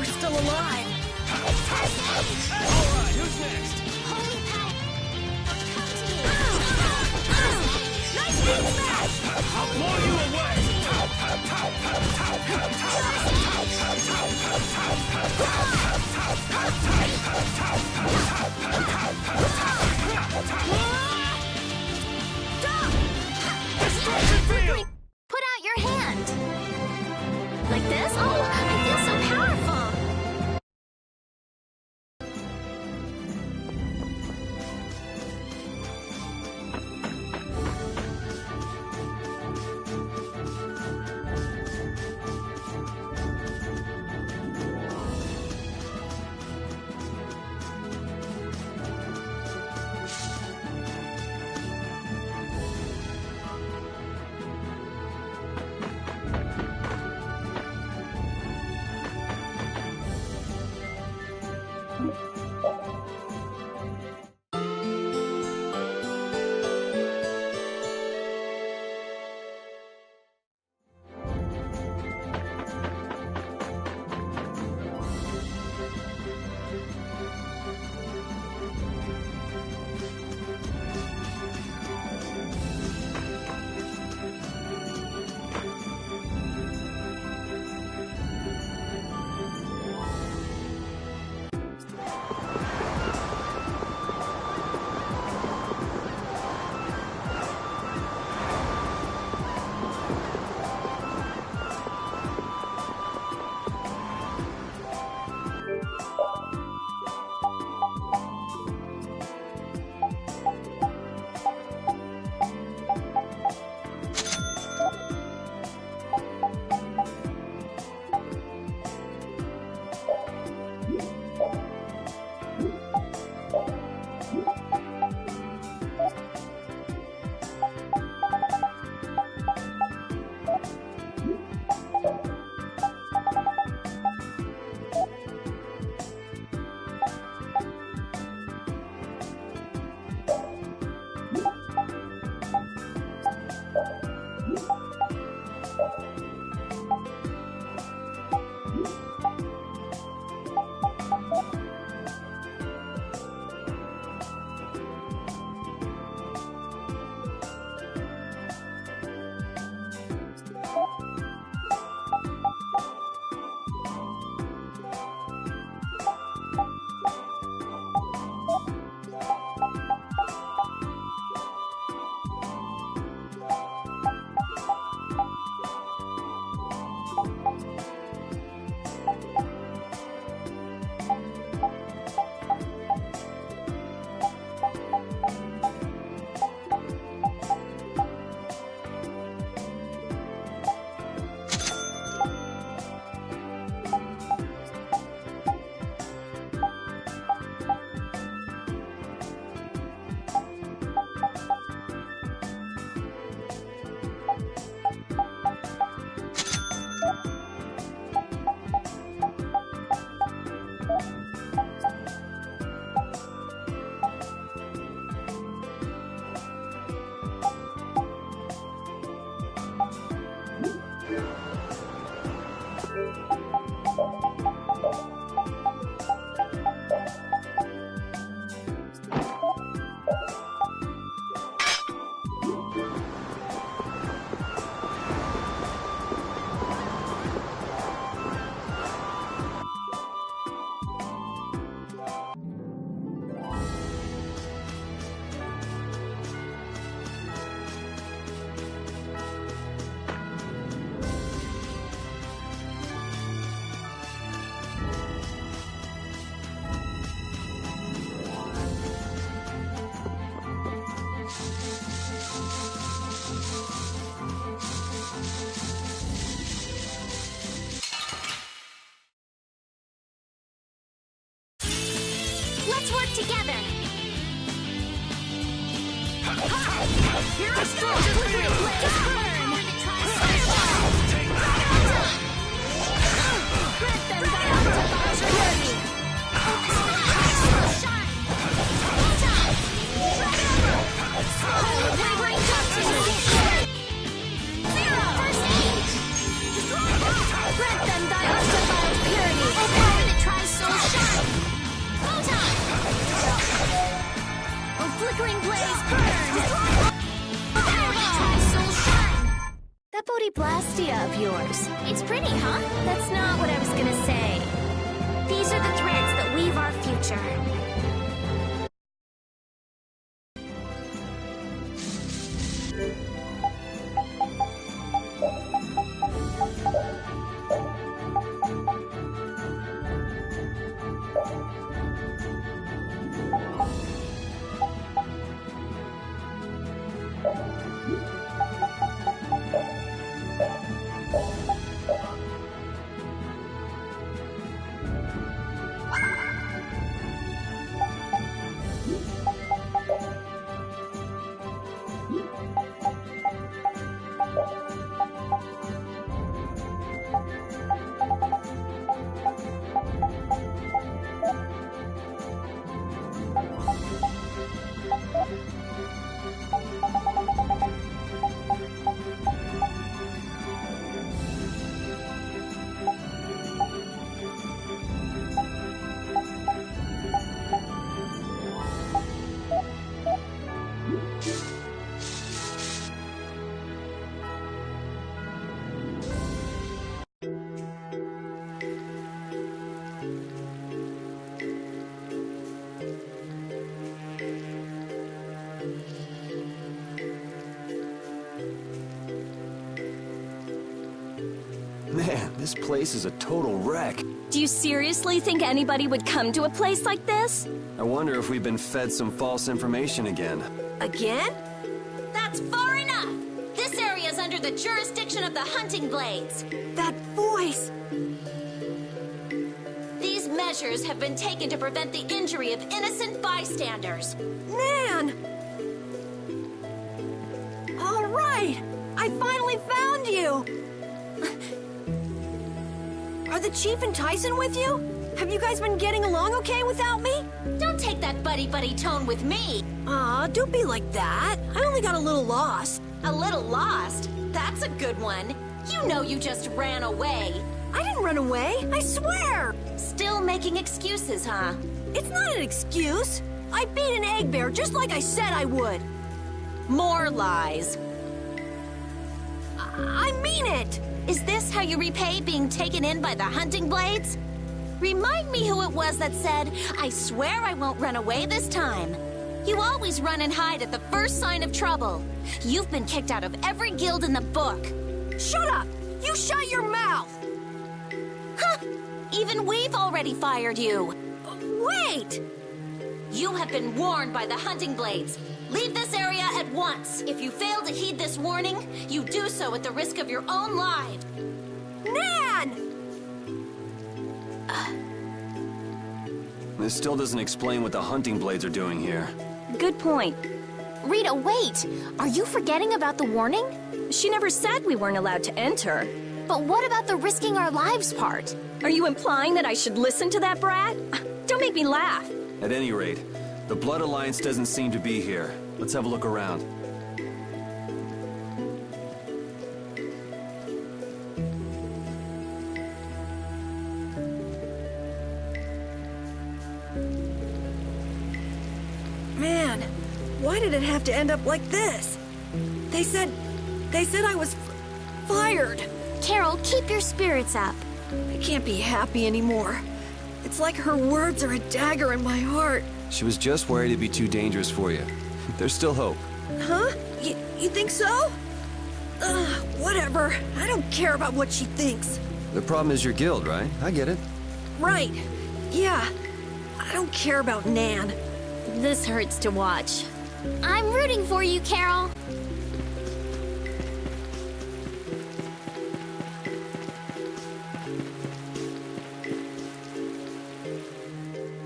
we're still alive. Alright, who's next? Holy power! Come to me! Nice big smash! I'll blow you away! Destruction field! Put out your hand! Like this? Oh, I feel so powerful! Let's work together! Destruction field! Grant them thy journey! Wavering justice! Zero! First aid! Grant them thy undefiled purity! flickering blaze burn! Tri-soul shine! That Bodhi-Blastia of yours. It's pretty, huh? That's not what I was gonna say. These are the threads that weave our future. Man, this place is a total wreck. Do you seriously think anybody would come to a place like this? I wonder if we've been fed some false information again. Again? That's far enough! This area is under the jurisdiction of the Hunting Blades. That voice! These measures have been taken to prevent the injury of innocent bystanders. Nan! All right! I finally found you! Are the Chief and Tyson with you? Have you guys been getting along okay without me? Don't take that buddy-buddy tone with me. Aw, don't be like that. I only got a little lost. A little lost? That's a good one. You know you just ran away. I didn't run away, I swear! Still making excuses, huh? It's not an excuse. I beat an egg bear just like I said I would. More lies. I mean it! Is this how you repay being taken in by the Hunting Blades? Remind me who it was that said, "I swear I won't run away this time." You always run and hide at the first sign of trouble. You've been kicked out of every guild in the book. Shut up! You shut your mouth! Huh! Even we've already fired you. Wait! You have been warned by the Hunting Blades. Leave this area at once. If you fail to heed this warning, you do so at the risk of your own life. Nan! This still doesn't explain what the Hunting Blades are doing here. Good point. Rita, wait! Are you forgetting about the warning? She never said we weren't allowed to enter. But what about the risking our lives part? Are you implying that I should listen to that brat? Don't make me laugh. At any rate, the Blood Alliance doesn't seem to be here. Let's have a look around. Man, why did it have to end up like this? They said I was fired. Carol, keep your spirits up. I can't be happy anymore. It's like her words are a dagger in my heart. She was just worried it'd be too dangerous for you. There's still hope. Huh? You think so? Whatever. I don't care about what she thinks. The problem is your guild, right? I get it. Right. Yeah. I don't care about Nan. This hurts to watch. I'm rooting for you, Carol.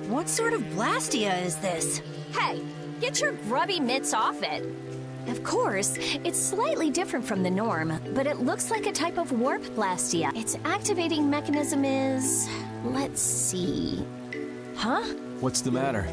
What sort of Blastia is this? Hey, get your grubby mitts off it. Of course, it's slightly different from the norm, but it looks like a type of warp Blastia. Its activating mechanism is... let's see... Huh? What's the matter?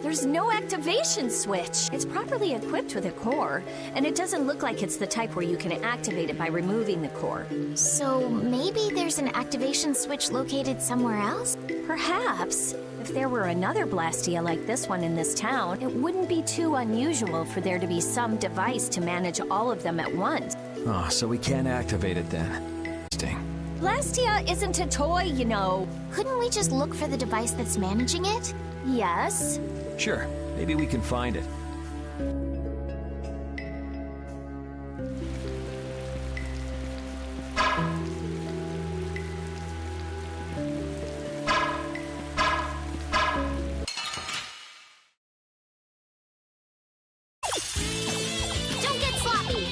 There's no activation switch. It's properly equipped with a core, and it doesn't look like it's the type where you can activate it by removing the core. So maybe there's an activation switch located somewhere else? Perhaps. If there were another Blastia like this one in this town, it wouldn't be too unusual for there to be some device to manage all of them at once. Oh, so we can't activate it then. Interesting. Blastia isn't a toy, you know. Couldn't we just look for the device that's managing it? Yes. Sure, maybe we can find it. Don't get sloppy!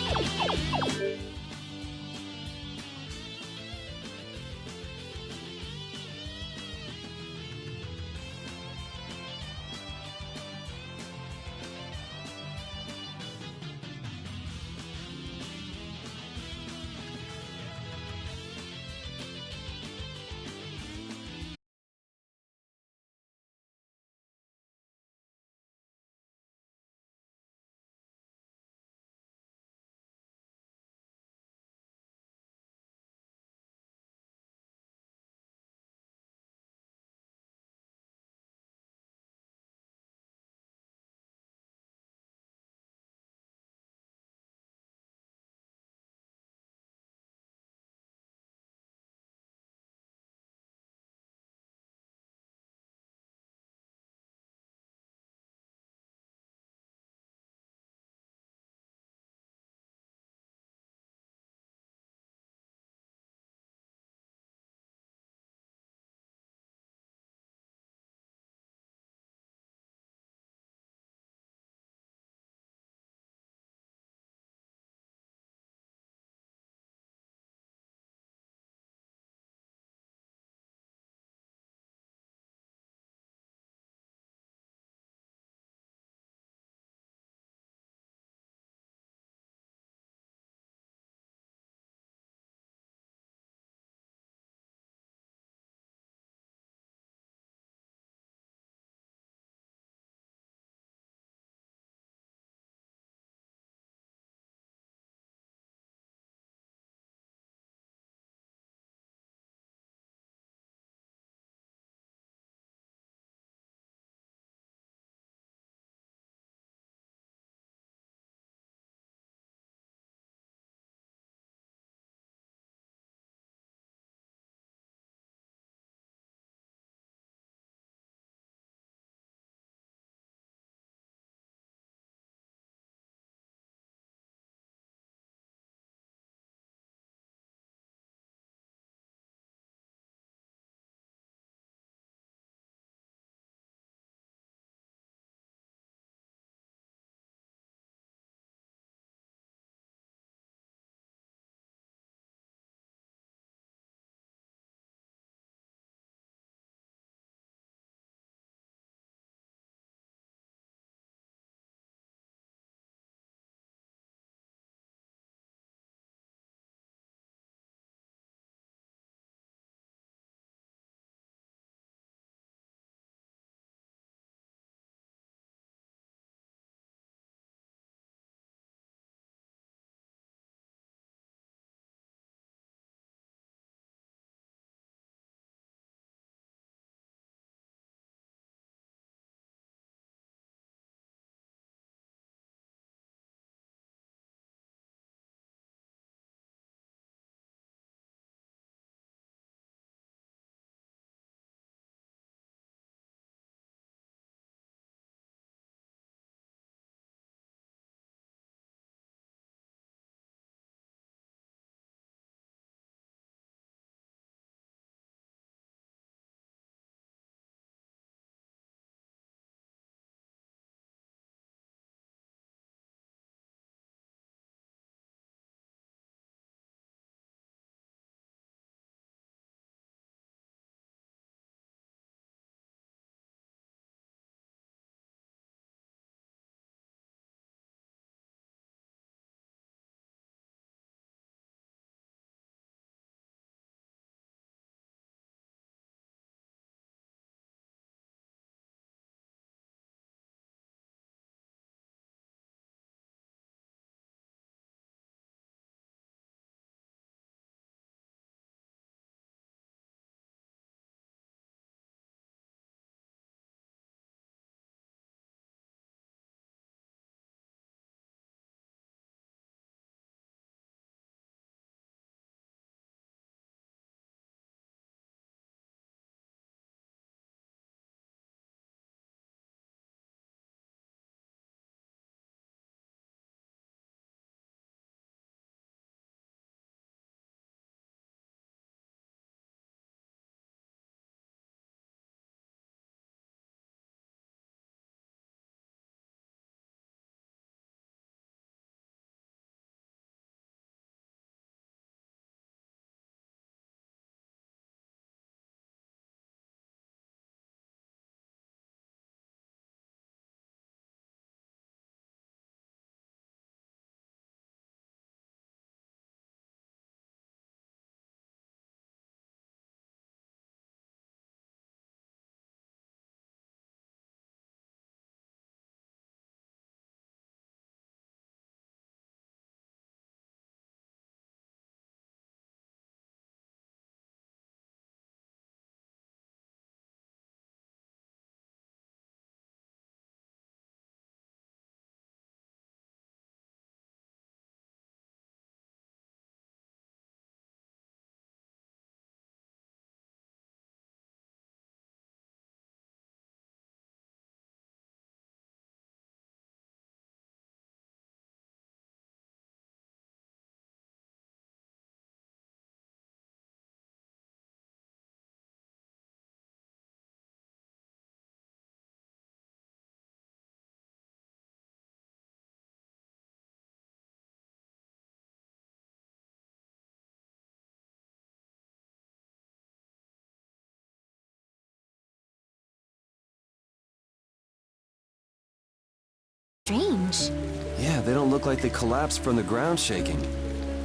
Strange. Yeah, they don't look like they collapsed from the ground shaking.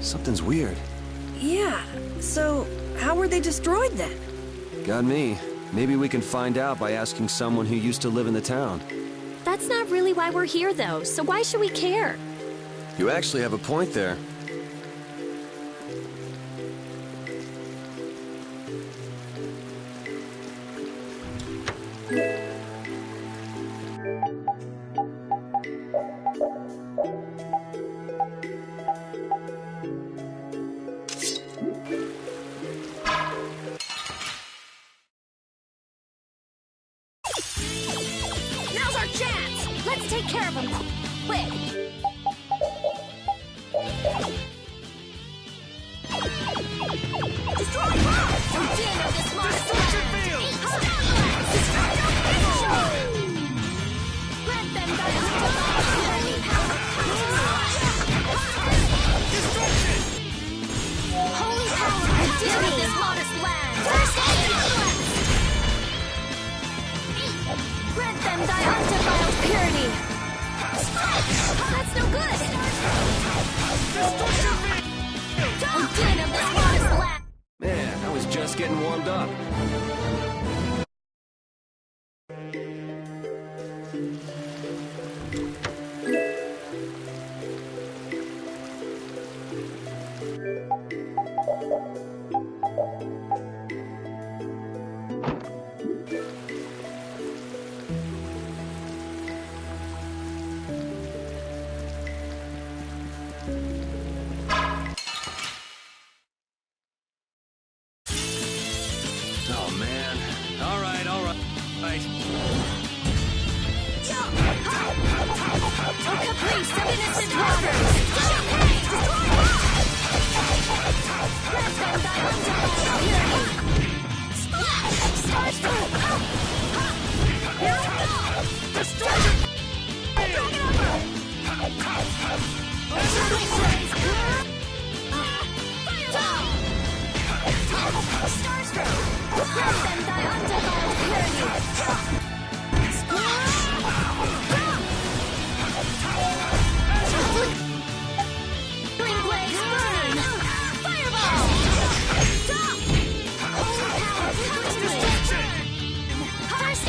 Something's weird. Yeah, so how were they destroyed then? Got me. Maybe we can find out by asking someone who used to live in the town. That's not really why we're here, though, so why should we care? You actually have a point there. Now's our chance! Let's take care of him quick! Destroy her! Dinner this monster! Let them die Holy power! Dinner this modest land! First Grant them thy undefiled purity! That's no good! Din of this modest land! Man, I was just getting warmed up. Oh, man. All right. Oh, caprice of innocent workers! Grant them thy undefiled purity! Splash! Here we go! Destruction! Starstroke! Grant them thy undefiled purity! Green blaze burn! Fireball! Holy power, come to me! First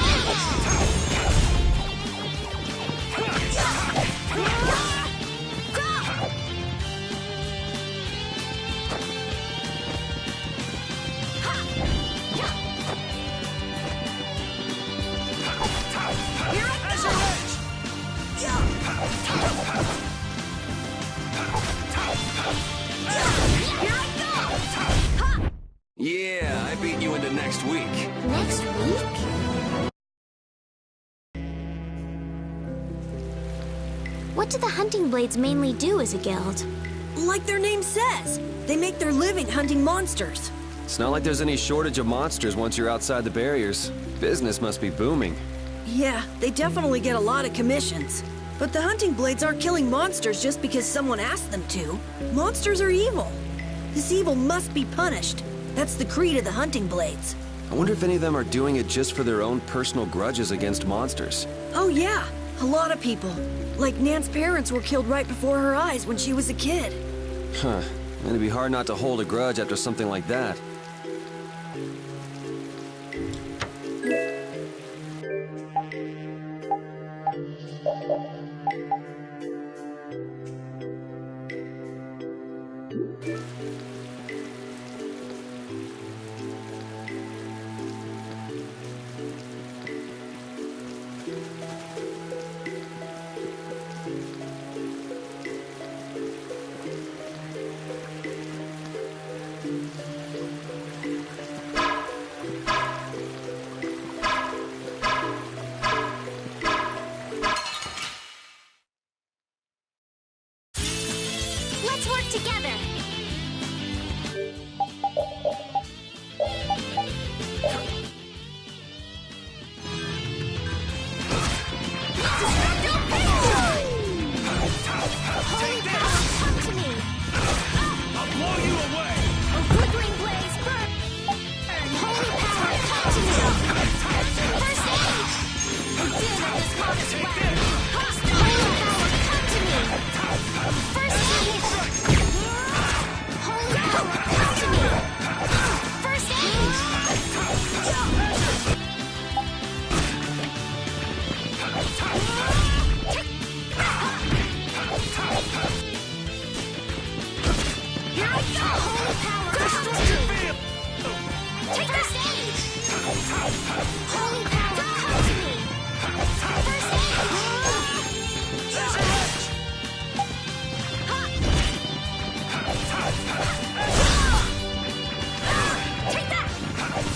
Yeah, I beat you into next week. Next week? What do the hunting blades mainly do as a guild? Like their name says, they make their living hunting monsters. It's not like there's any shortage of monsters once you're outside the barriers. Business must be booming. Yeah, they definitely get a lot of commissions. But the hunting blades aren't killing monsters just because someone asked them to. Monsters are evil. This evil must be punished. That's the creed of the hunting blades. I wonder if any of them are doing it just for their own personal grudges against monsters. Oh yeah, a lot of people. Like Nan's parents were killed right before her eyes when she was a kid. Huh. It'd be hard not to hold a grudge after something like that. Let's work together! Holy power, come to me! I'll blow you away! Oh, flickering blaze, burn! Holy power, come to me! First aid! Oh, din of this modest weapon! Holy power!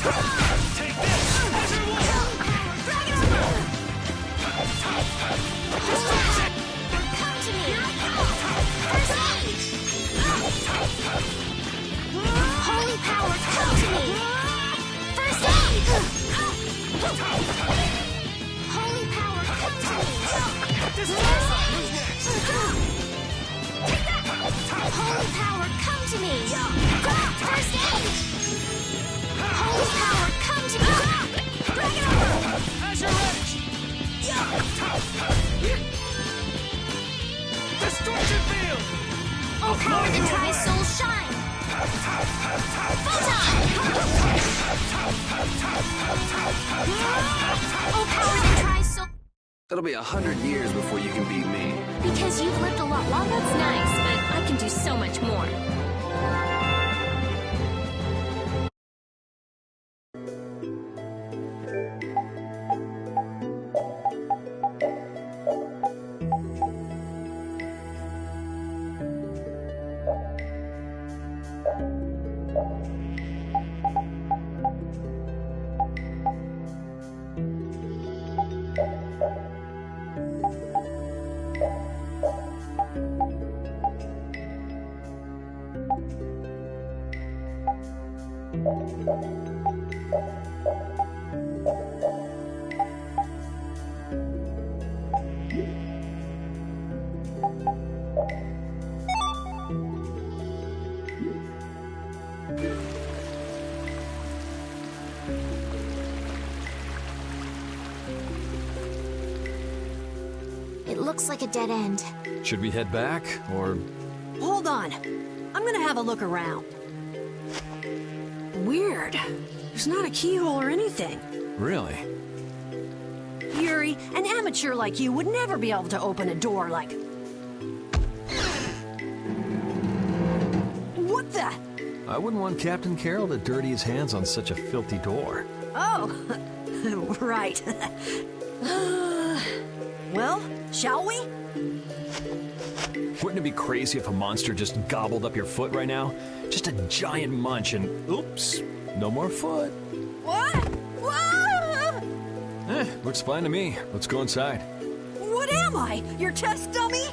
Take this! Measure one! Come to me! First aid! Holy power, come to me! First aid! Holy power, come to me! This First Who's aid! next? Holy power, come to me! First aid! Holy power, come to me! Bring it over! As your edge! Distortion field! Oh, power that tries soul shine! Photon! Oh, power that tries soul... It'll be 100 years before you can beat me. Because you've lived a lot longer. That's nice, but I can do so much more. It looks like a dead end. Should we head back, or... Hold on. I'm gonna have a look around. Weird. There's not a keyhole or anything. Really? Yuri, an amateur like you would never be able to open a door like... What the... I wouldn't want Captain Carroll to dirty his hands on such a filthy door. Oh, right. Well, shall we? Wouldn't it be crazy if a monster just gobbled up your foot right now? Just a giant munch and... Oops, no more foot. What? Whoa! Looks fine to me. Let's go inside. What am I? Your test dummy?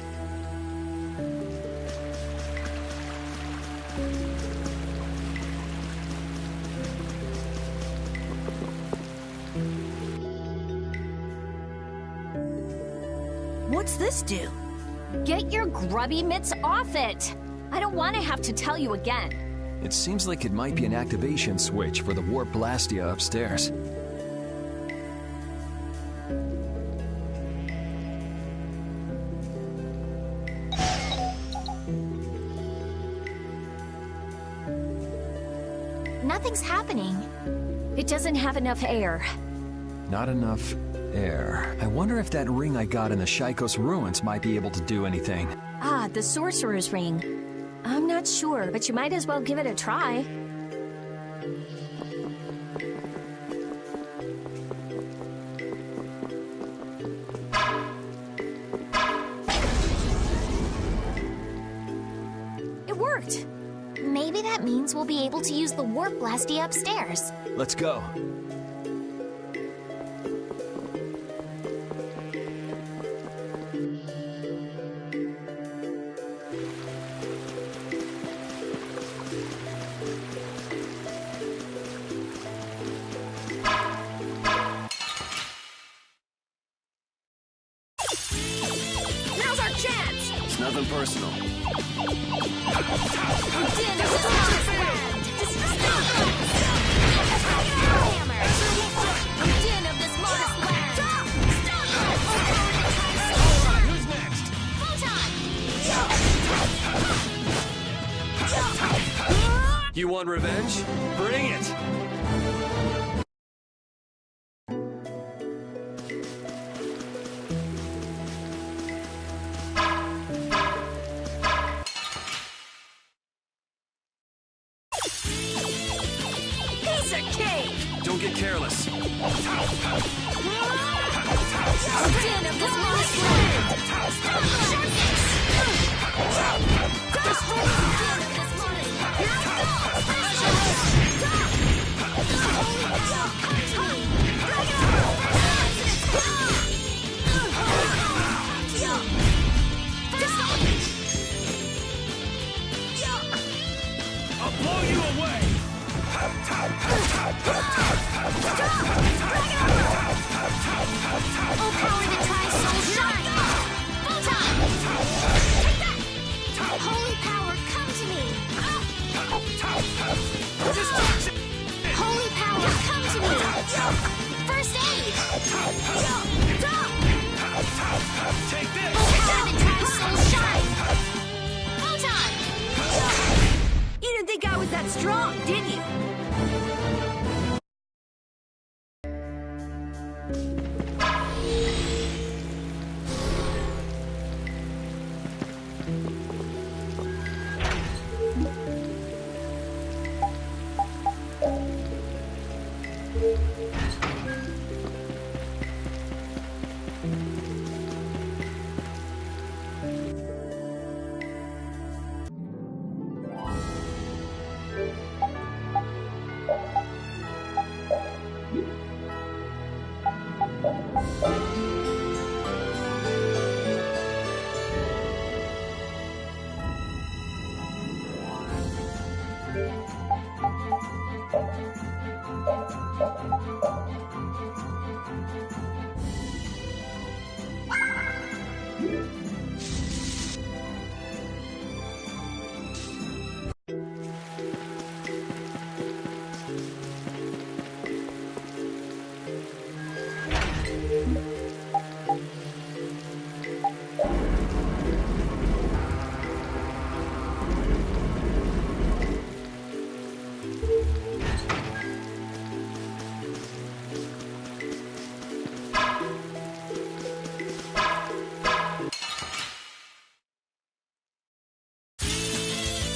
What's this do? Get your grubby mitts off it! I don't want to have to tell you again. It seems like it might be an activation switch for the warp blastia upstairs. Nothing's happening. It doesn't have enough air. Not enough air. I wonder if that ring I got in the Shaikos ruins might be able to do anything. Ah, the sorcerer's ring. I'm not sure, but you might as well give it a try. It worked. Maybe that means we'll be able to use the warp blasty upstairs. Let's go. Now's our chance! It's nothing personal. Who's next? You want revenge? Bring it! Piece of cake! Don't get careless. Take this! Power the Tri-Soul Shine! Photon! You didn't think I was that strong, did you?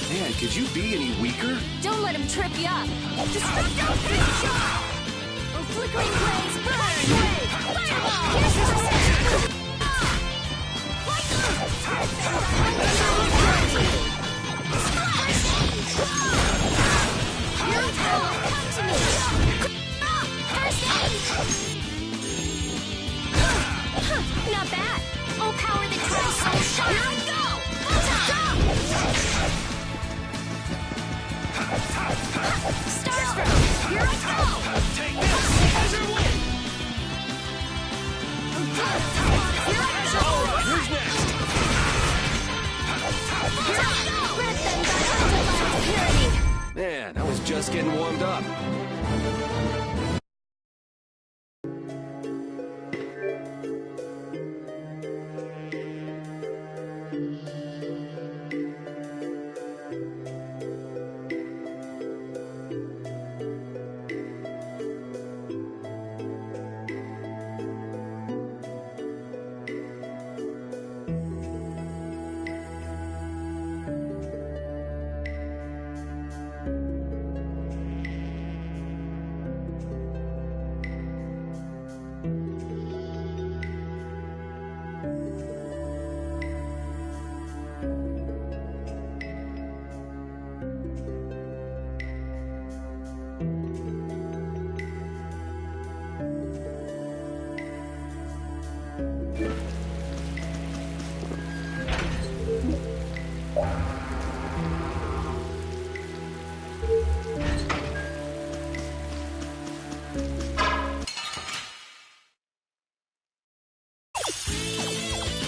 Man, could you be any weaker? Don't let him trip you up. Destructo Big Shot! Oh, flickering blaze, burn! Fireball! Here's the reception! Come to me! First aid! Not bad. Oh, power the Tri-Soul Shine! Here we go! Starstroke! Here I go! Take this! Laser Wing! Here I go! Who's next? Here I go! Grant them thy undefiled purity! Man, I was just getting warmed up.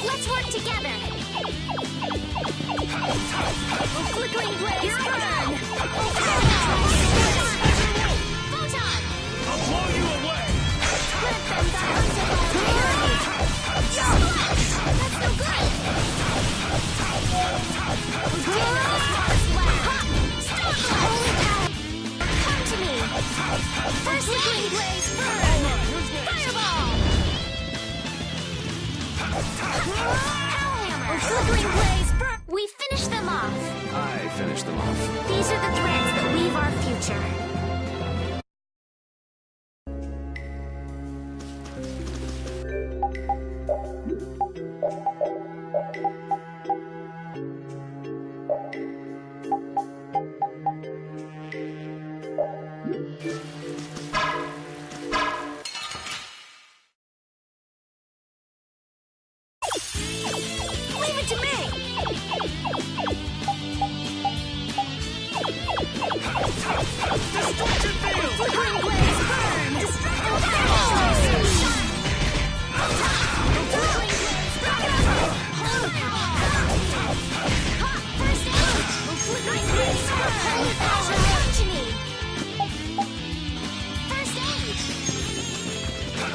Let's work together! Oh, flickering blaze, burn! Oh, Photon! I'll blow you away! Grant them thy undefiled purity! That's no good! Come to me! First flickering blaze, burn! Fireball! Hellhammer! Oh, flickering blaze, burn! We finish them off. I finished them off. These are the threads that weave our future. Leave it to me! This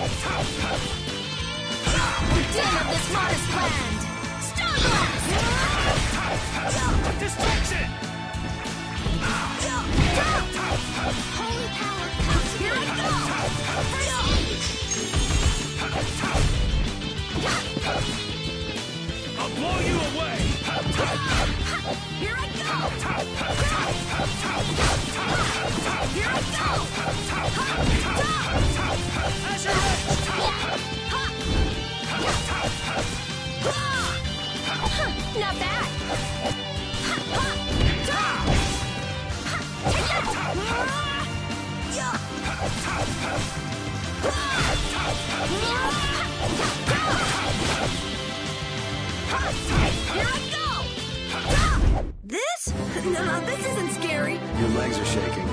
Din of this modest land! Stone Blast! Destruction! Holy power comes here I go! I'll blow you away! Here I go! Here I go! Azure Not bad! Take that! Here I go! This? No, this isn't scary. Your legs are shaking.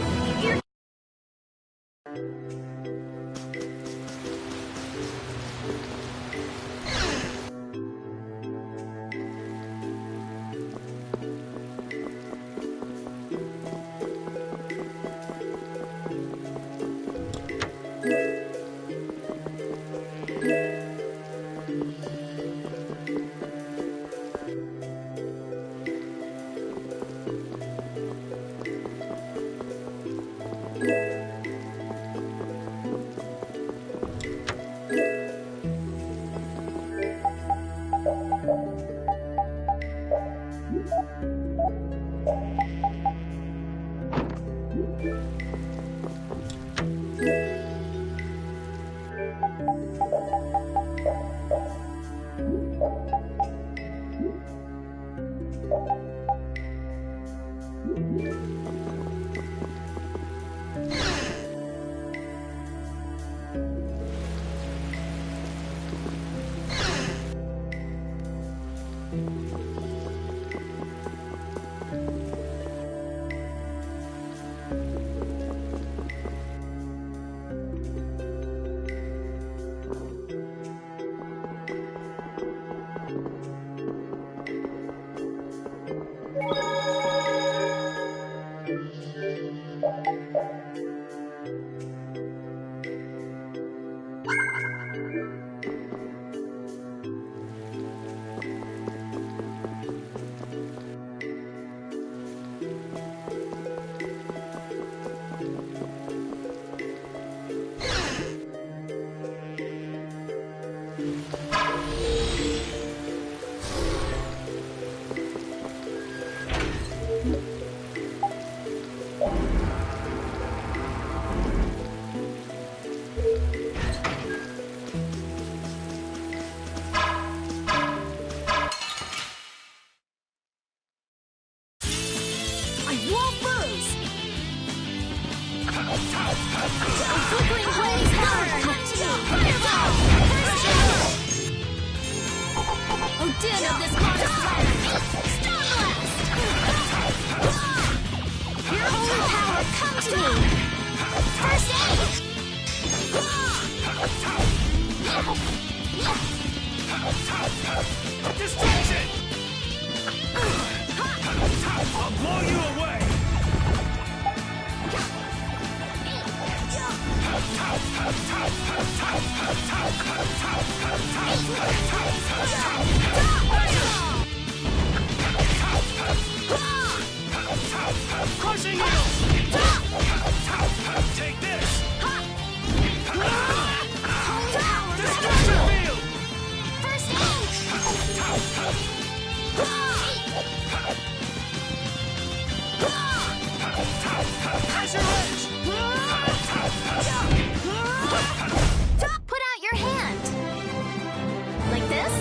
Flickering blaze power, come to me! Fireball! Oh, din of this modest land! Stone Blast! Your holy power, come to me! First aid! Destruction! I'll blow you away! Crushing needle! Take this! Destruction field! First aid! Azure Edge! Put out your hand! Like this?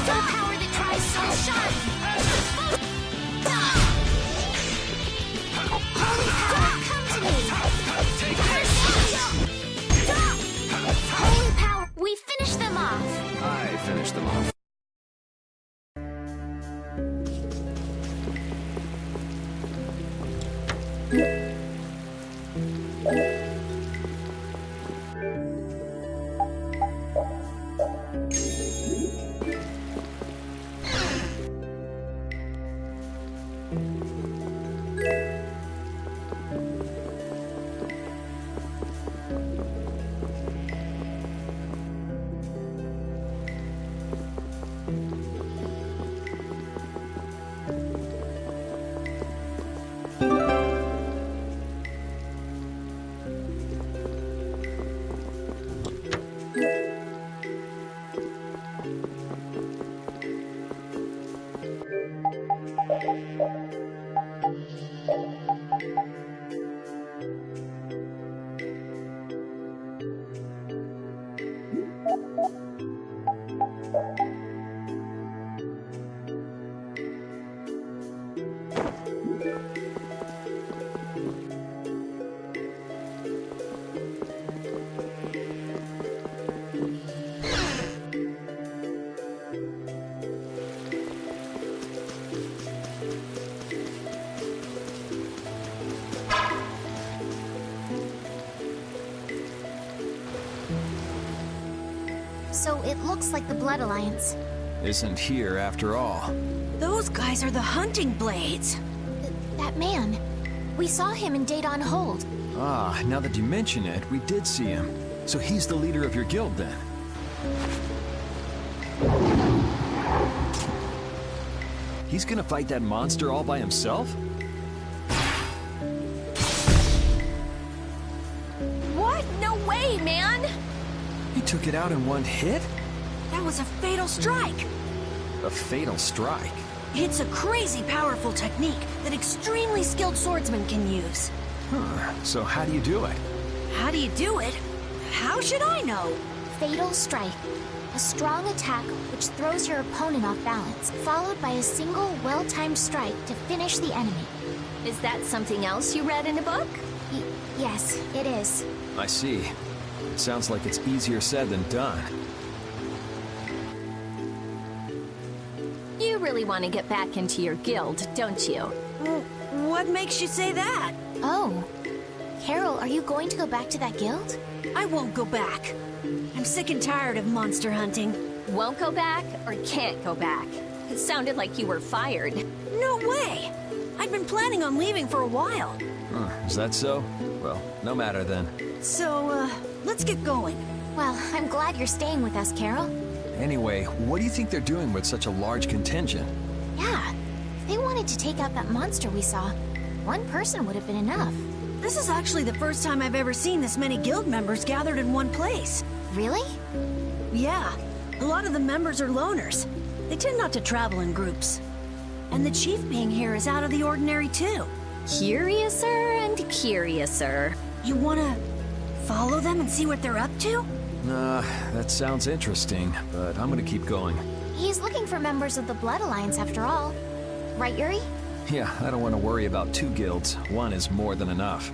Full power that tries so shine! Holy power, come to me! Holy power, we finished them off! I finished them off. So it looks like the Blood Alliance. Isn't here after all. Those guys are the hunting blades. That man. We saw him in Date on Hold. Ah, now that you mention it, we did see him. So he's the leader of your guild then? He's gonna fight that monster all by himself? What? No way, man! He took it out in one hit? That was a fatal strike. A fatal strike? It's a crazy powerful technique that extremely skilled swordsmen can use. Huh, so how do you do it? How do you do it? How should I know? Fatal Strike. A strong attack which throws your opponent off balance, followed by a single well-timed strike to finish the enemy. Is that something else you read in a book? Yes, it is. I see. It sounds like it's easier said than done. You really want to get back into your guild, don't you? Well, what makes you say that? Oh. Carol, are you going to go back to that guild? I won't go back. I'm sick and tired of monster hunting. Won't go back or can't go back? It sounded like you were fired. No way! I'd been planning on leaving for a while. Is that so? Well, no matter then. So, let's get going. Well, I'm glad you're staying with us, Carol. Anyway, what do you think they're doing with such a large contingent? Yeah, if they wanted to take out that monster we saw, one person would have been enough. This is actually the first time I've ever seen this many guild members gathered in one place. Really? Yeah, a lot of the members are loners. They tend not to travel in groups. And the chief being here is out of the ordinary too. Curiouser and curiouser. You wanna follow them and see what they're up to? That sounds interesting, but I'm gonna keep going. He's looking for members of the Blood Alliance after all. Right, Yuri? Yeah, I don't want to worry about two guilds. One is more than enough.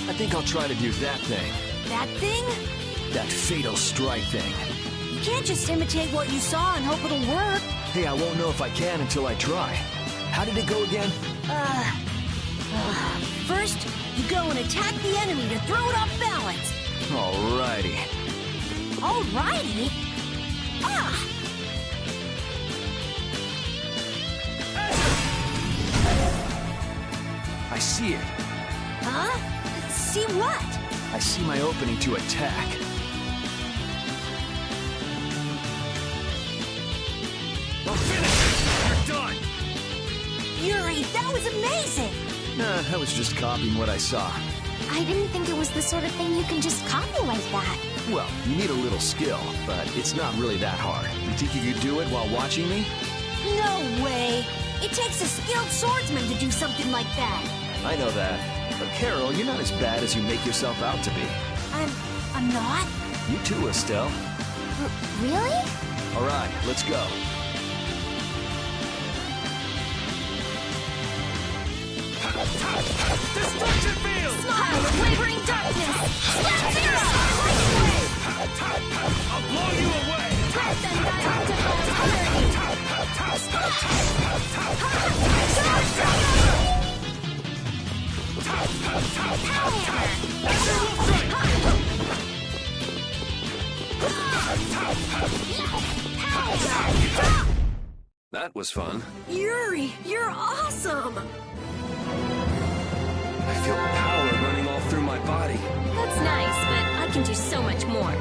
I think I'll try to do that thing. That thing? That fatal strike thing. You can't just imitate what you saw and hope it'll work. Hey, I won't know if I can until I try. How did it go again? First, you go and attack the enemy to throw it off balance. Alrighty. Alrighty? Ah! I see it. Huh? See what? I see my opening to attack. We're finished! You're done! Yuri, that was amazing! Nah, I was just copying what I saw. I didn't think it was the sort of thing you can just copy like that. Well, you need a little skill, but it's not really that hard. You think you could do it while watching me? No way! It takes a skilled swordsman to do something like that. I know that. But Carol, you're not as bad as you make yourself out to be. I'm not? You too, Estelle. Really? All right, let's go. Destruction field! Smile of wavering darkness! Vesperia! I'll blow you away! Breath and dioctifies That was fun. Yuri, you're awesome! I feel power running all through my body. That's nice, but I can do so much more.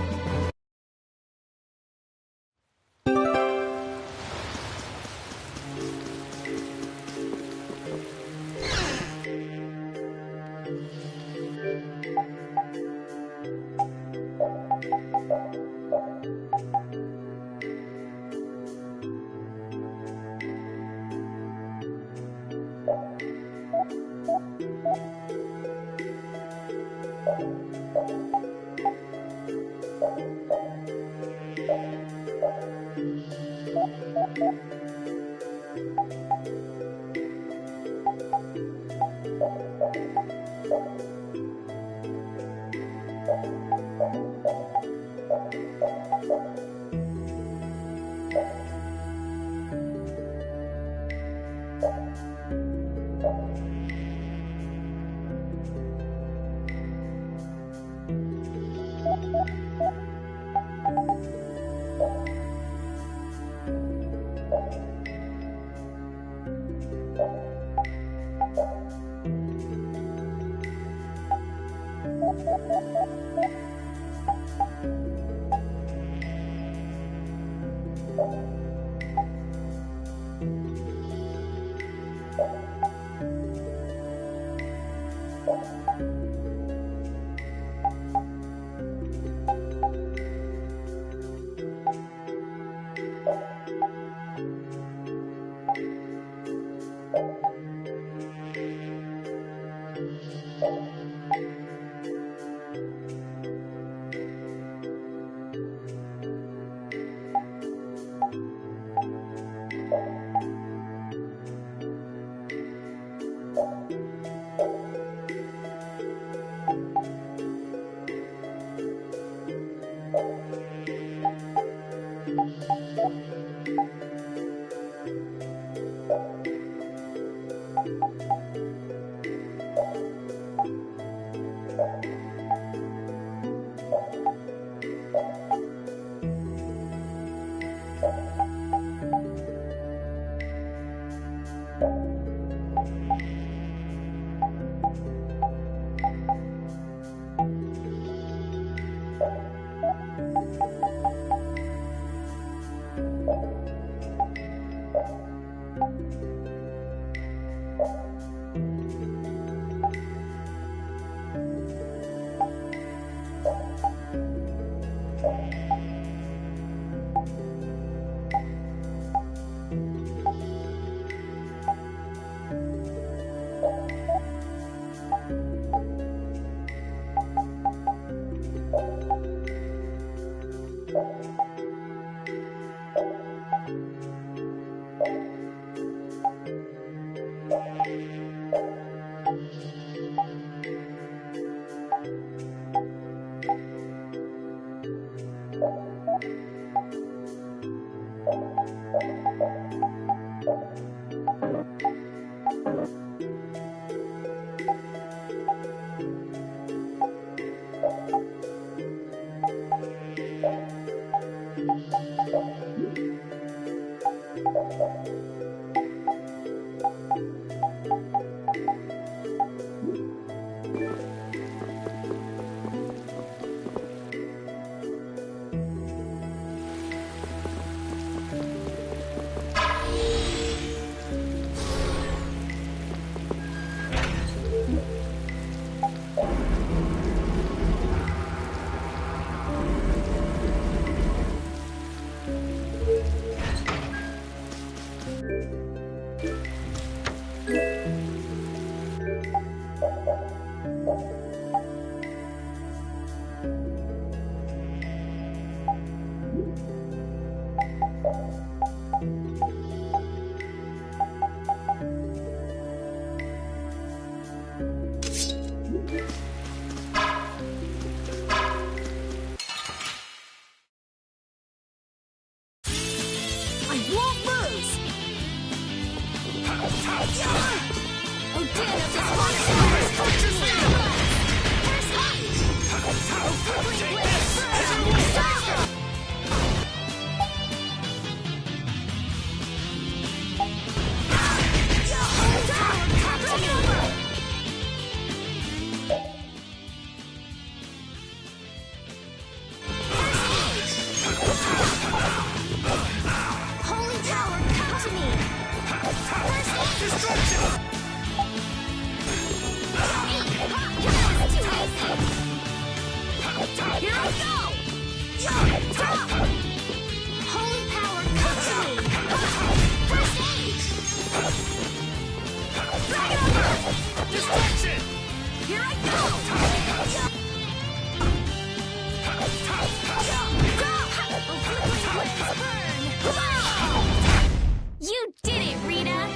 You did it, Rita!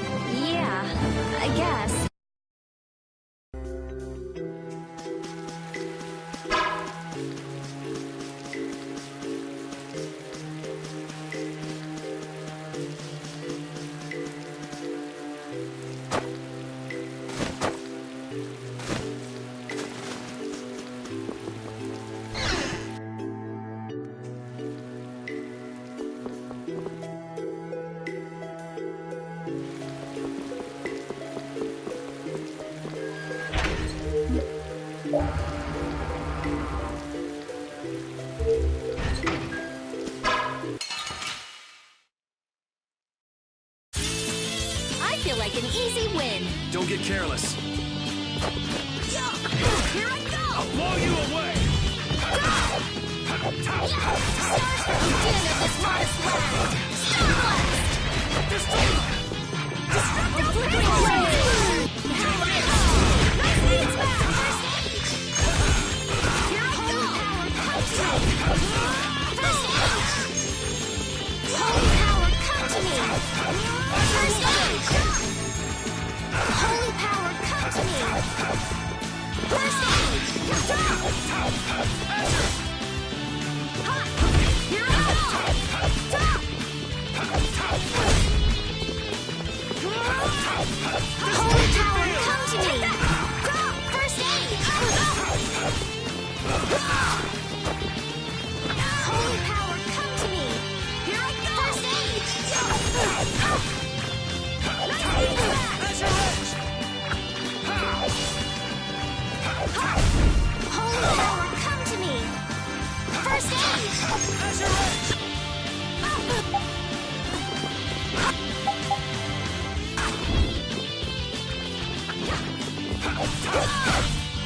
Yeah, I guess. I feel like an easy win. Don't get careless. Here I go! I'll blow you away! Stars for the din of this modest land! Star Blast! Destructo Flickering Blade! Nice beats back! Here I go! First stage! Holy power, come to me! First stage! Holy power, come to me! First stage! Here I go! Holy power, come to me! First stage! Holy power, come to me! Here I go! First stage! Nice beats back! Holy power, come to me! First stage!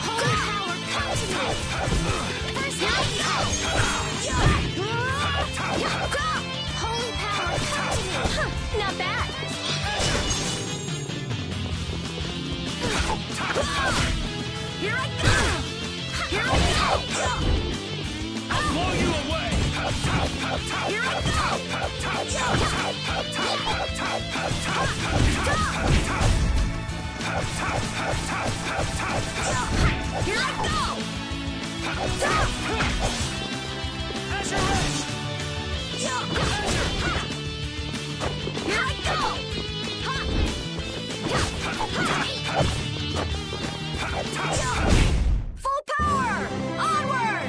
Holy power, come to me! First stage! Holy power, come to me! Huh, not bad! Here I go! Here I go! I'll blow you away! Here I go! Here I go! Here I go! Full power! Onward!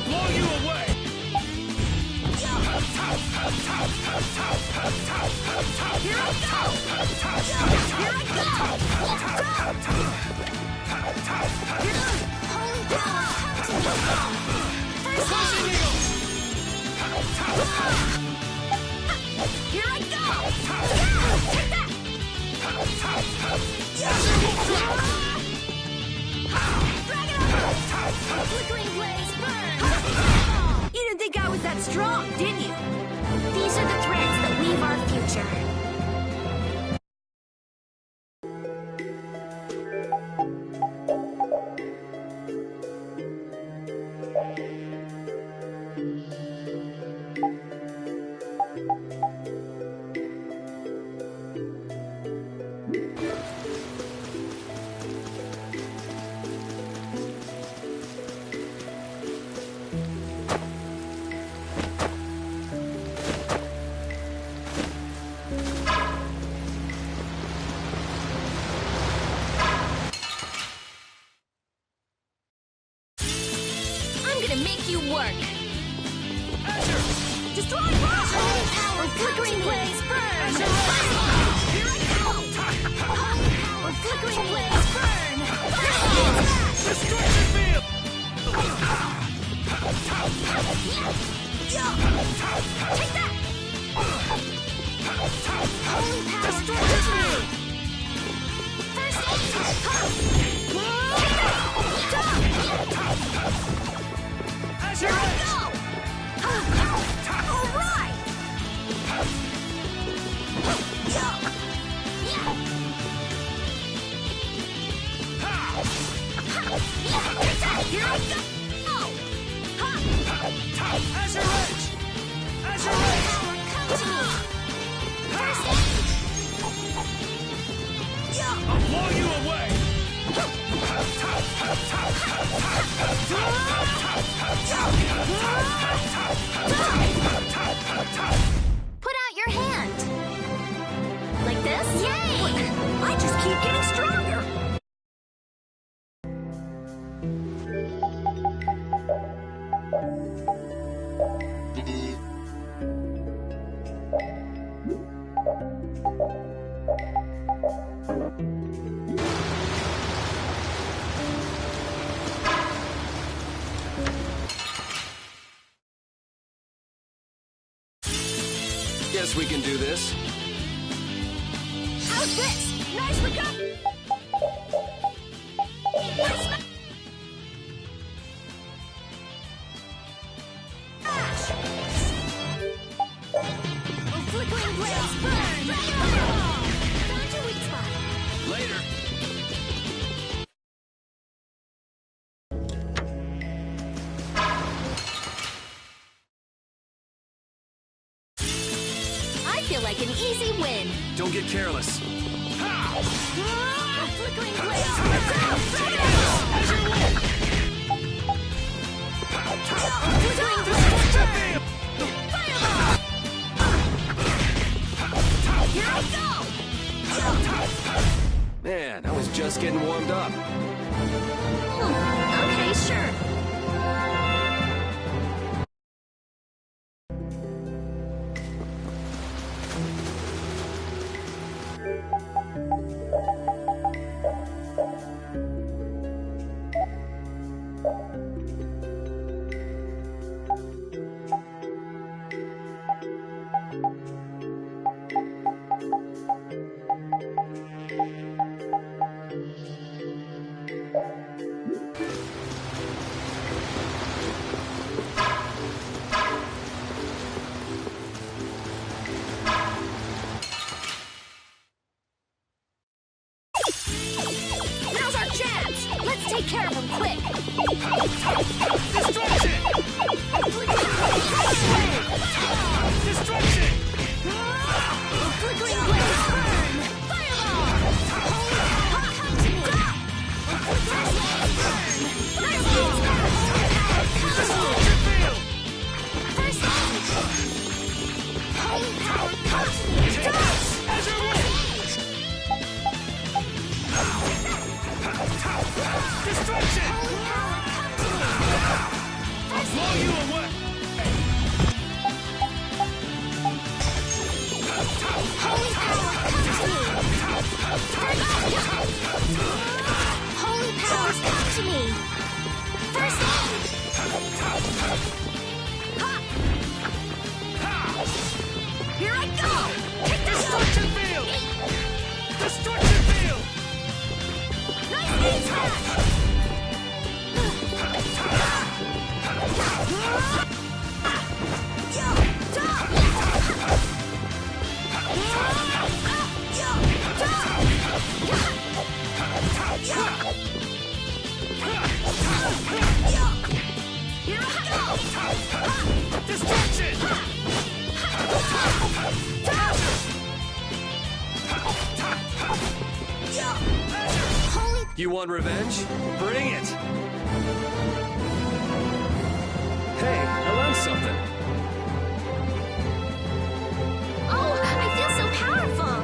blow you away! Here I go! Here I go! Holy power, come to me! First Crushing aid! eagle! Here I go! Yeah! Take that! Drag it over! Flickering blaze, burn! You didn't think I was that strong, did you? These are the threads that weave our future. I'm gonna make you work. Azure! Destroy rock! Holy power, flickering blaze, burn! Azure! Here I go! Holy power, flickering blaze, burn! Destruction field! Take that! Holy power, Destruction field! first aid! Take that! Azure Here I Edge! go! All right! Here I go! Azure Edge! Azure Edge! Come to me! First aid! I'll blow you away! Put out your hand! Like this? Yay! I just keep getting stronger. Guess we can do this. How's this? Nice recovery! Smash! Oh, flickering blaze, burn! Found your weak spot. Later. I feel like an easy win. Don't get careless. Oh, flickering blaze, burn! Flickering blaze, burn! Fireball! Here I go! Man, I was just getting warmed up. Okay, sure. Destruction! You want revenge? Bring it! Hey, I learned something. Oh, I feel so powerful!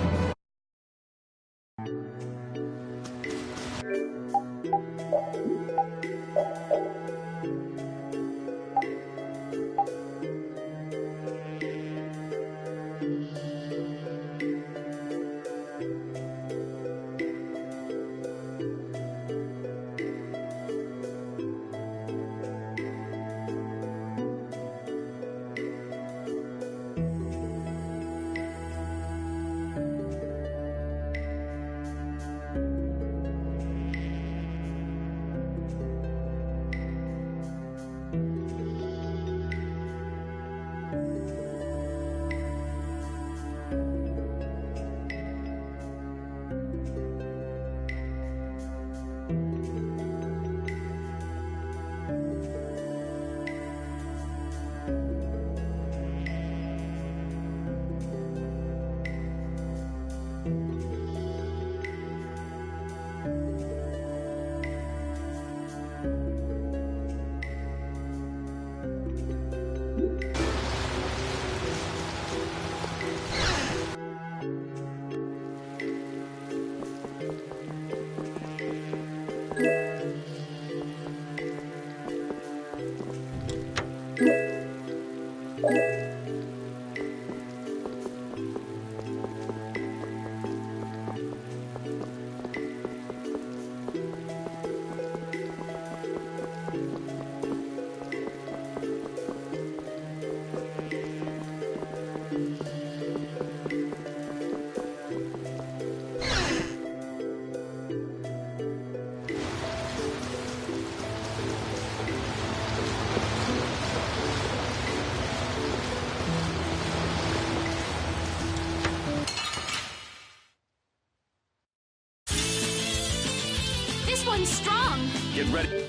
This one's strong! Get ready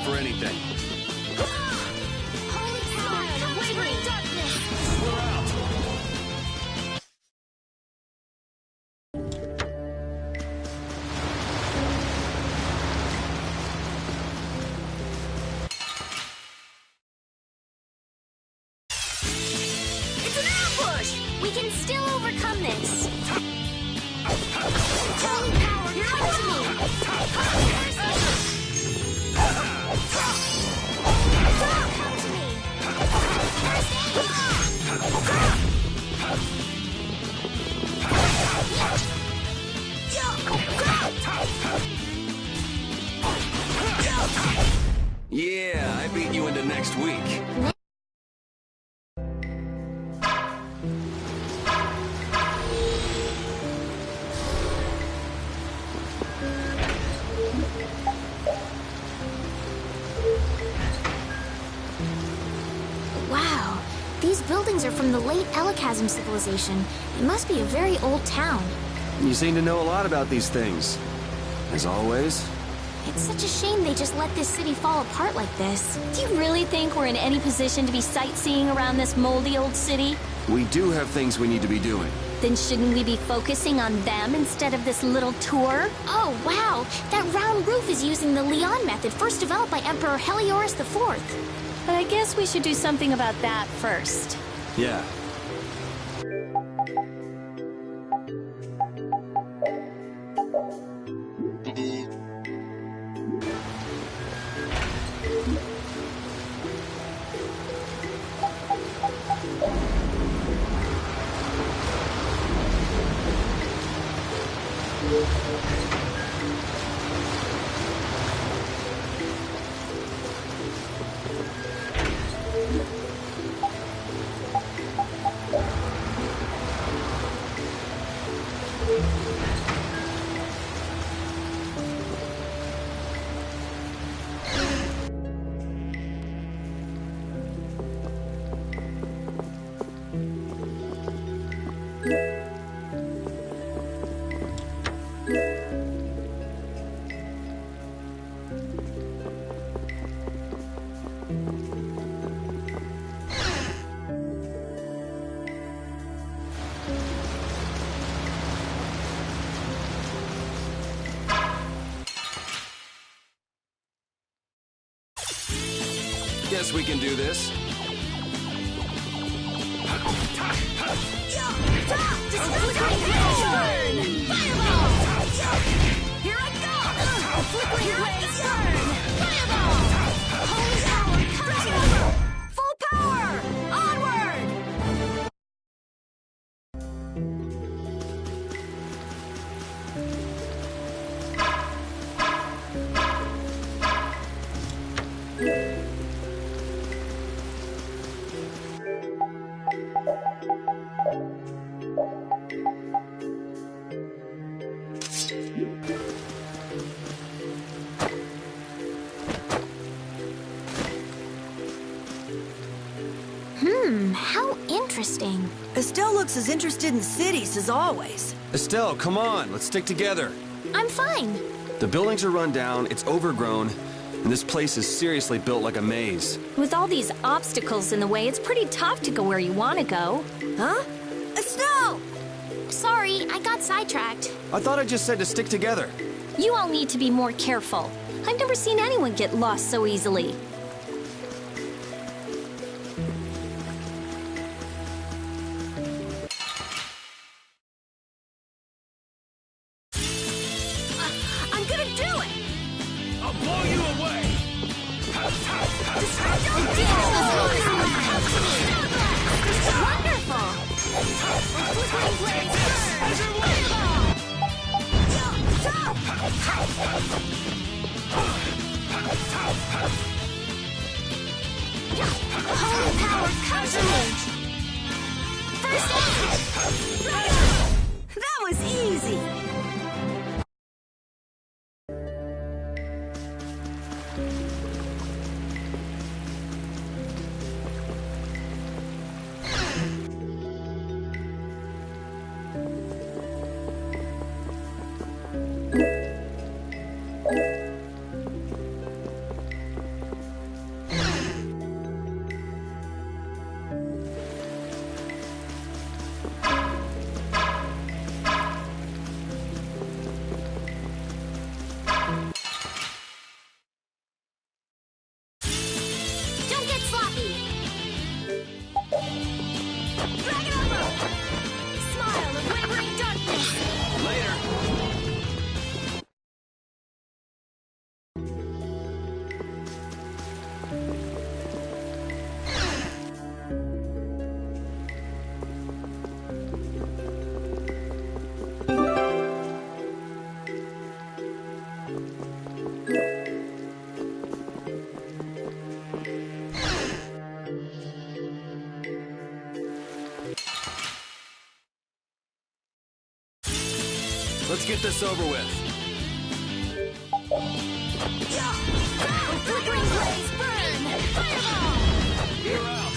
for anything. Holy power, unwavering darkness! We're out! It's an ambush! We can still overcome this! Holy power, come to me! Come to me! Yeah, I beat you into next week. Wow, these buildings are from the late Elachasm civilization. It must be a very old town. You seem to know a lot about these things. As always. It's such a shame they just let this city fall apart like this. Do you really think we're in any position to be sightseeing around this moldy old city? We do have things we need to be doing. Then shouldn't we be focusing on them instead of this little tour? Oh, wow! That round roof is using the Leon method, first developed by Emperor Heliodorus IV. But I guess we should do something about that first. Yeah. guess we can do this. Here I go! Flickering blaze burn! Fireball! Holy power, counter! Full power! Onward! How interesting. Estelle looks as interested in cities as always. Estelle, come on, let's stick together. I'm fine. The buildings are run down, it's overgrown, and this place is seriously built like a maze. With all these obstacles in the way, it's pretty tough to go where you want to go. Huh? Estelle! Sorry, I got sidetracked. I thought I just said to stick together. You all need to be more careful. I've never seen anyone get lost so easily. I'm gonna do it! I'll blow you away! Wonderful! Flickering blaze burn! Fireball! Holy power, counterage! First aid! That was easy! Don't get sloppy! Drag it over! Smile of wavering darkness! Later. Let's get this over with. Flickering blaze burn! Fireball! You're out.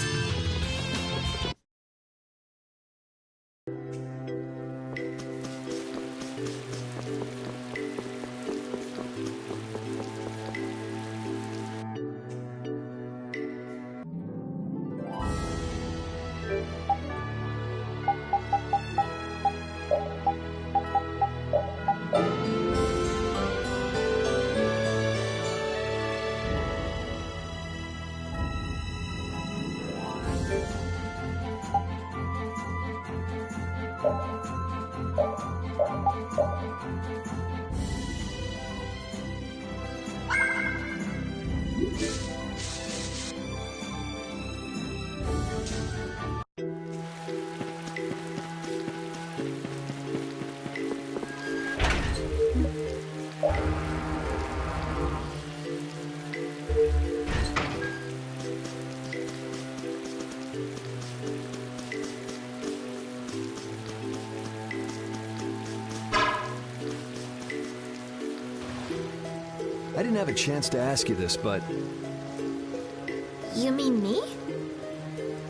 I didn't have a chance to ask you this, but You mean me?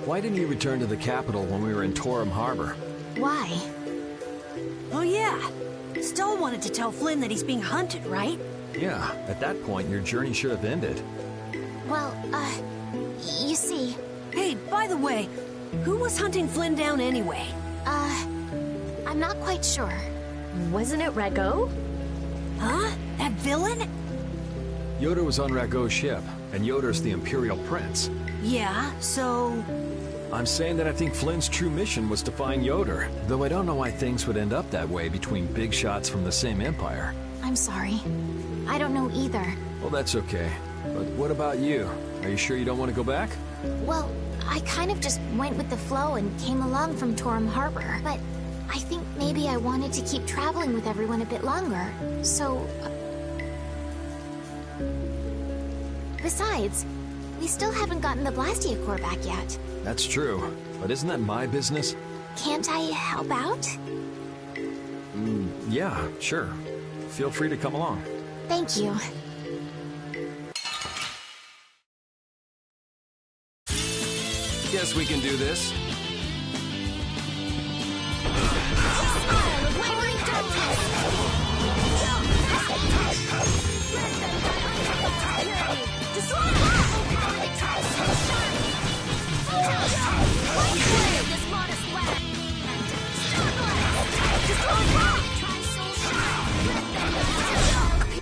why didn't you return to the capital when we were in Torum Harbor? Why? Oh yeah. Estelle wanted to tell Flynn that he's being hunted, right? Yeah, at that point, your journey should have ended. Well, you see, Hey, by the way, who was hunting Flynn down anyway? I'm not quite sure. Wasn't it Rago? Huh? That villain? Yoda was on Rago's ship. And Yoder's the Imperial Prince. Yeah, so... I'm saying that I think Flynn's true mission was to find Yoder, though I don't know why things would end up that way between big shots from the same empire. I'm sorry. I don't know either. Well, that's okay. But what about you? Are you sure you don't want to go back? Well, I kind of just went with the flow and came along from Torum Harbor. But I think maybe I wanted to keep traveling with everyone a bit longer. So... Besides, we still haven't gotten the Blastia core back yet. That's true. But isn't that my business? Can't I help out? Yeah, sure. Feel free to come along. Thank you. Guess we can do this.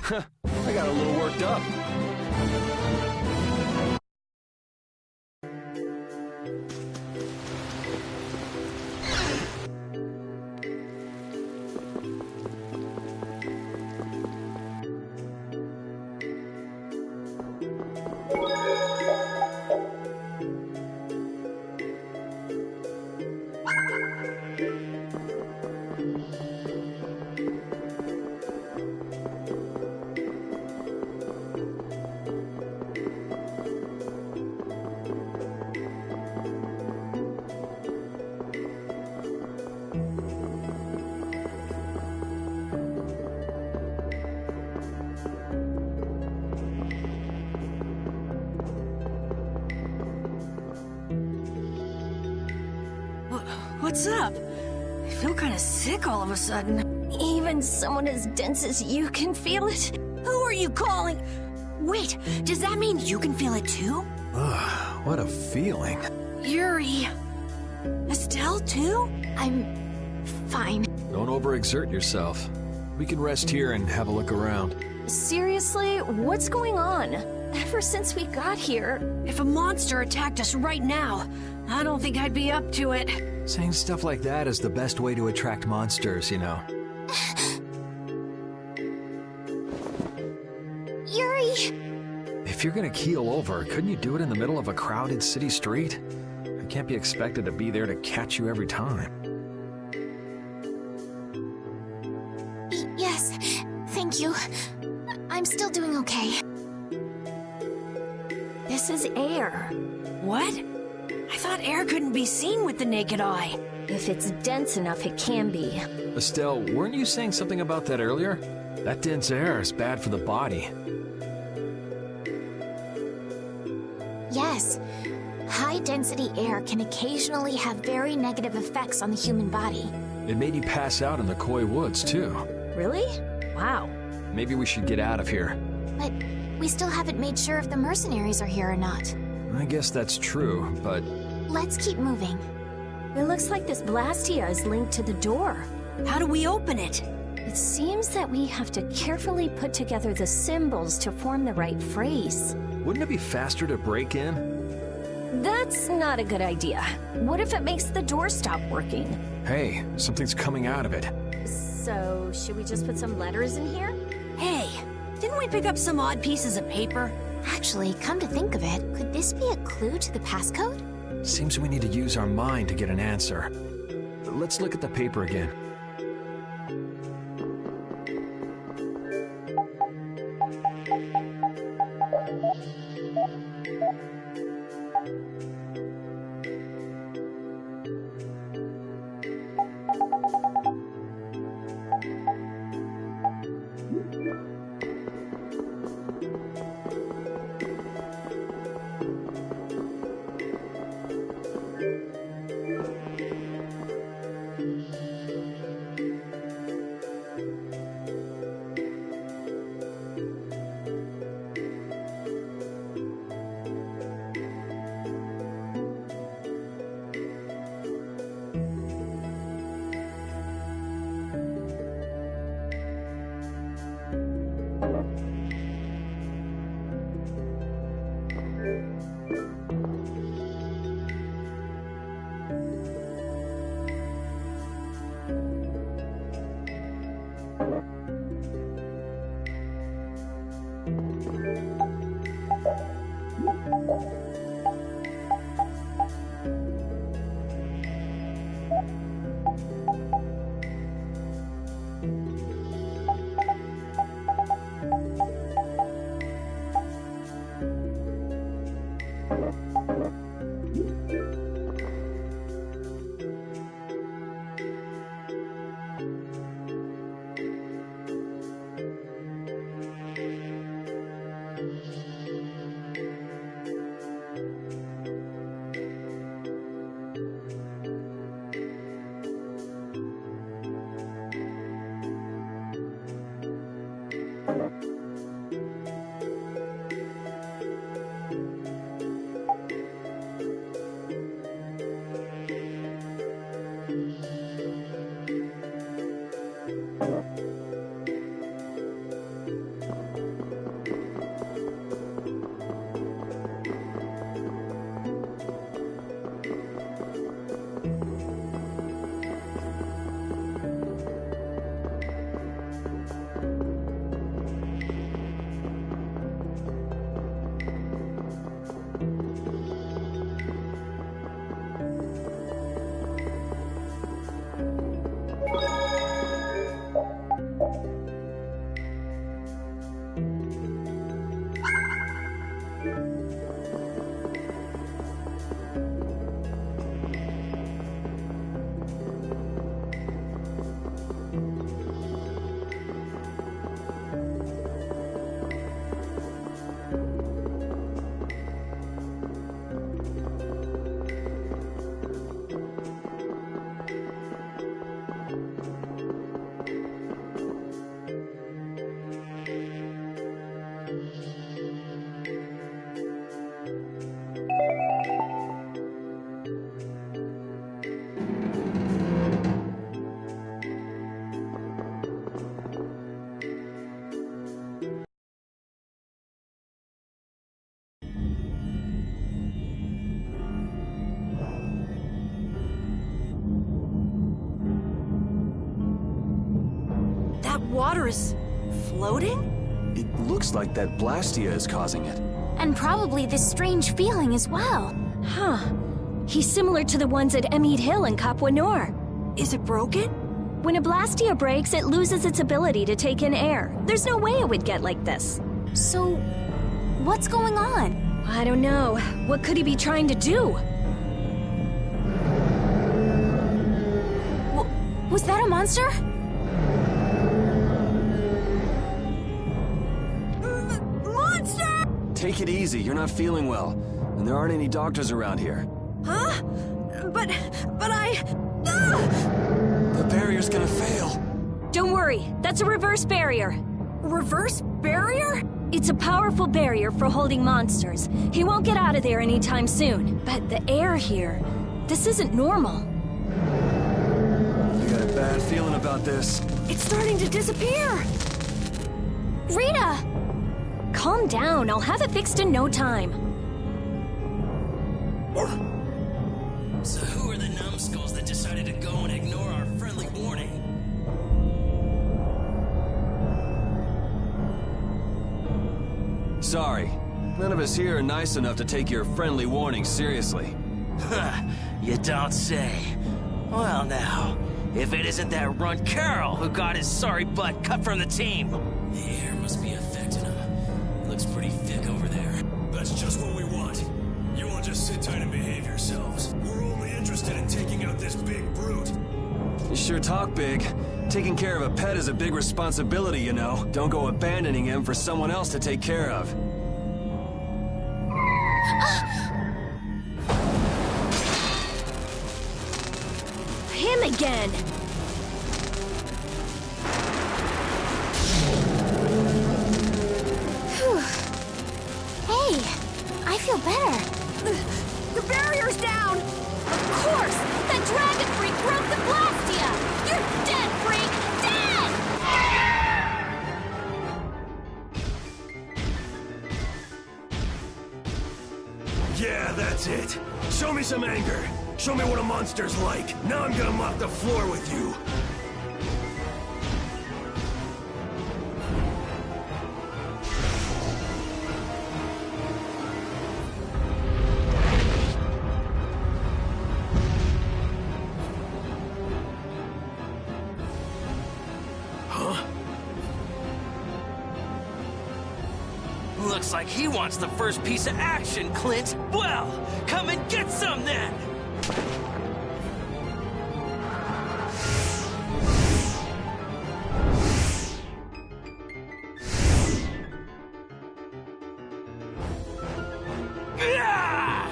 I got a little worked up. What's up? I feel kind of sick all of a sudden. Even someone as dense as you can feel it? Who are you calling? Wait, does that mean you can feel it too? Ugh, what a feeling. Yuri. Estelle too? I'm... fine. Don't overexert yourself. We can rest here and have a look around. Seriously? What's going on? Ever since we got here... If a monster attacked us right now, I don't think I'd be up to it. Saying stuff like that is the best way to attract monsters, you know. Yuri! If you're gonna keel over, couldn't you do it in the middle of a crowded city street? I can't be expected to be there to catch you every time. Yes, thank you. I'm still doing okay. This is air. What? I thought air couldn't be seen with the naked eye. If it's dense enough, it can be. Estelle, weren't you saying something about that earlier? That dense air is bad for the body. Yes. High-density air can occasionally have very negative effects on the human body. It made you pass out in the Koi Woods, too. Really? Wow. Maybe we should get out of here. But we still haven't made sure if the mercenaries are here or not. I guess that's true, but... Let's keep moving. It looks like this Blastia is linked to the door. How do we open it? It seems that we have to carefully put together the symbols to form the right phrase. Wouldn't it be faster to break in? That's not a good idea. What if it makes the door stop working? Hey, something's coming out of it. So, should we just put some letters in here? Hey, didn't we pick up some odd pieces of paper? Actually, come to think of it, could this be a clue to the passcode? Seems we need to use our mind to get an answer. Let's look at the paper again. water is floating? It looks like that Blastia is causing it. And probably this strange feeling as well. Huh. He's similar to the ones at Emmead Hill and Capua Nor. Is it broken? When a Blastia breaks, it loses its ability to take in air. There's no way it would get like this. So, what's going on? I don't know. What could he be trying to do? Was that a monster? Monster! Take it easy, you're not feeling well. And there aren't any doctors around here. Huh? But I... Ah! The barrier's gonna fail. Don't worry, that's a reverse barrier. Reverse barrier? It's a powerful barrier for holding monsters. He won't get out of there anytime soon. But the air here, this isn't normal. I got a bad feeling about this. It's starting to disappear! Rita! Calm down, I'll have it fixed in no time. So who are the numbskulls that decided to go and ignore our friendly warning? Sorry, none of us here are nice enough to take your friendly warning seriously. You don't say. Well now, if it isn't that runt Carol who got his sorry butt cut from the team. The air must be affecting him. Looks pretty thick over there. That's just what we want. You all just sit tight and behave yourselves. We're only interested in taking out this big brute. You sure talk big. Taking care of a pet is a big responsibility, you know. Don't go abandoning him for someone else to take care of. Him again! Whew. Hey, I feel better. The barrier's down! Of course! That dragon freak broke the Blastia! You're dead, freak! Dead! Yeah, that's it. Show me some anger. Show me what a monster's like. Now I'm gonna mop the floor with you. Looks like he wants the first piece of action, Clint. Well, come and get some then! Ah!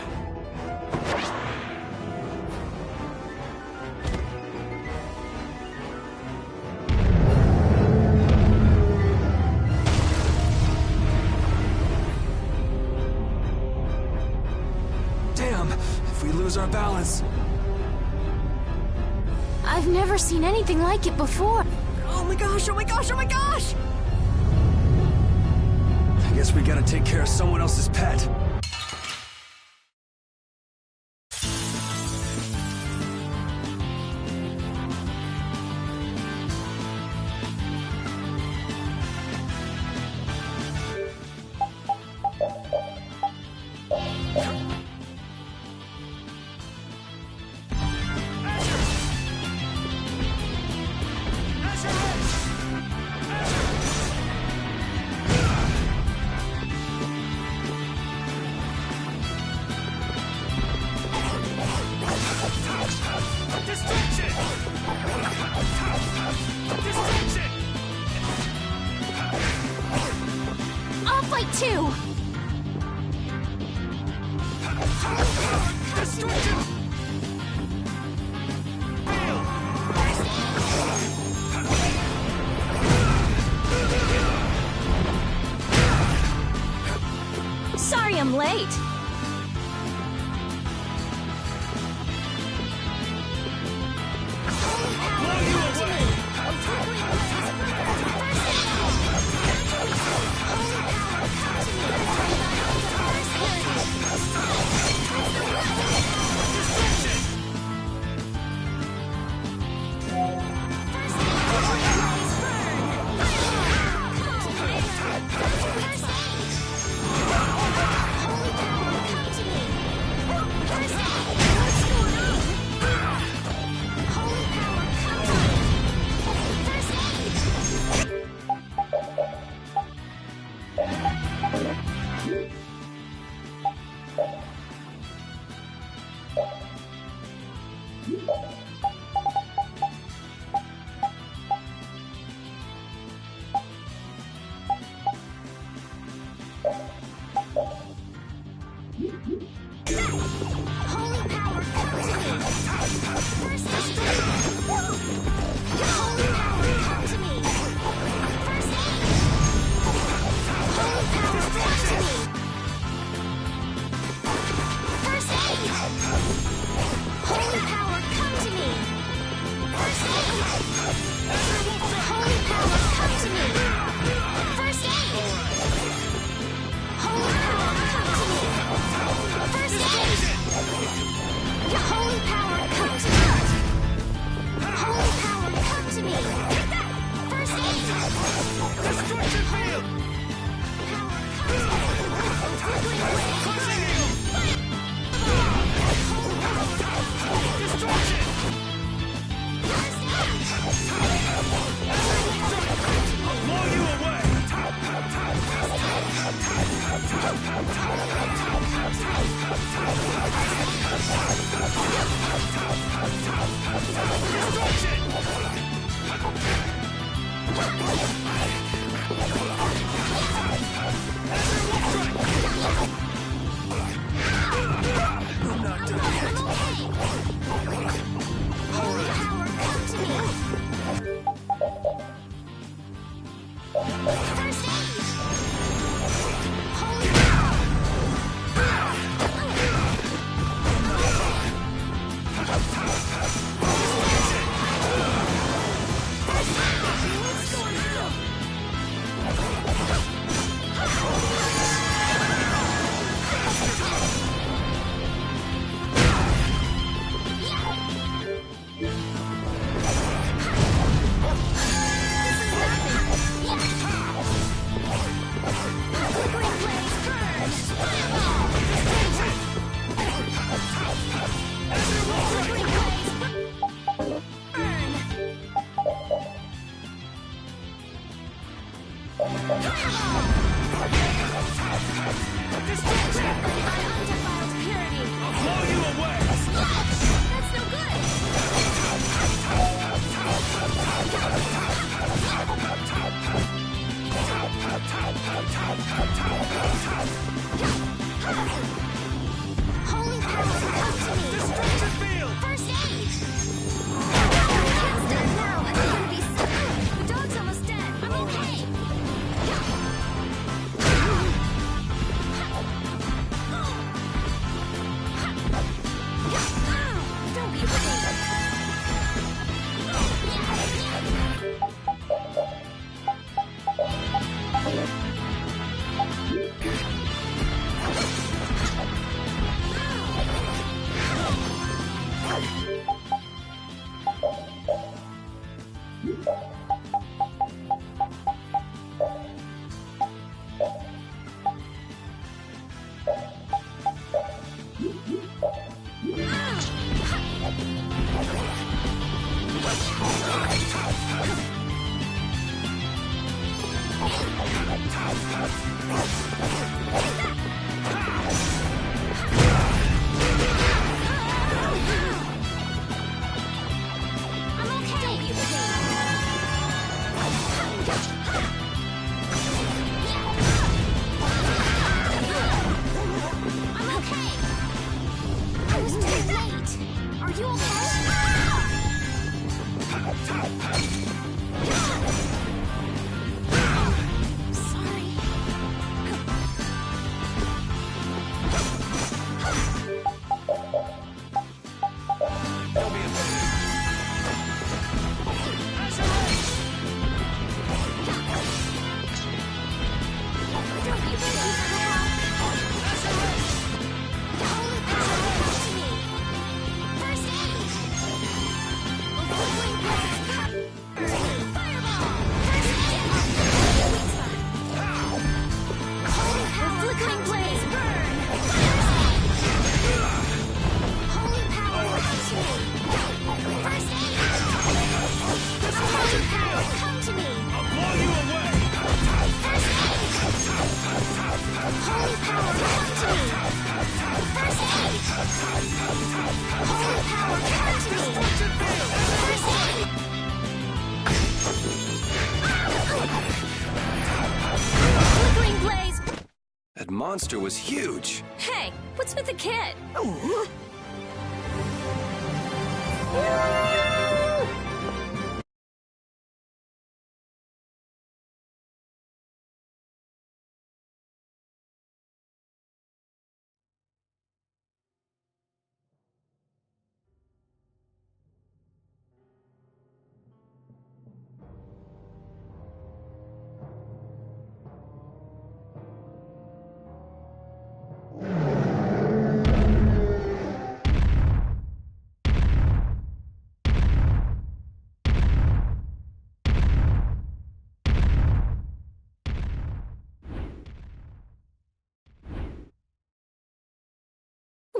Damn, if we lose our balance. I've never seen anything like it before. Oh my gosh, oh my gosh, oh my gosh! I guess we gotta take care of someone else's pet. I'll fight too! Sorry I'm late. Holy power, come to me! First aid! Holy power, come to me! First aid! Holy power, come to me! First aid! Holy power, come to me! First aid! Holy power, come to me! First aid! Holy power, come to me! First aid! Your holy power, come to me! Holy power, come to me! First aid! Destruction field! Power, come to me! Crushing you! Holy power, destruction! First aid! I'll blow you away! Holy power, come to me! First aid! Holy power! Holy power, come to me! Destruction field! First aid! It's dead now! I'm gonna be sick! The dog's almost dead! I'm okay! Don't be afraid! First aid! monster was huge. Hey, what's with the kid?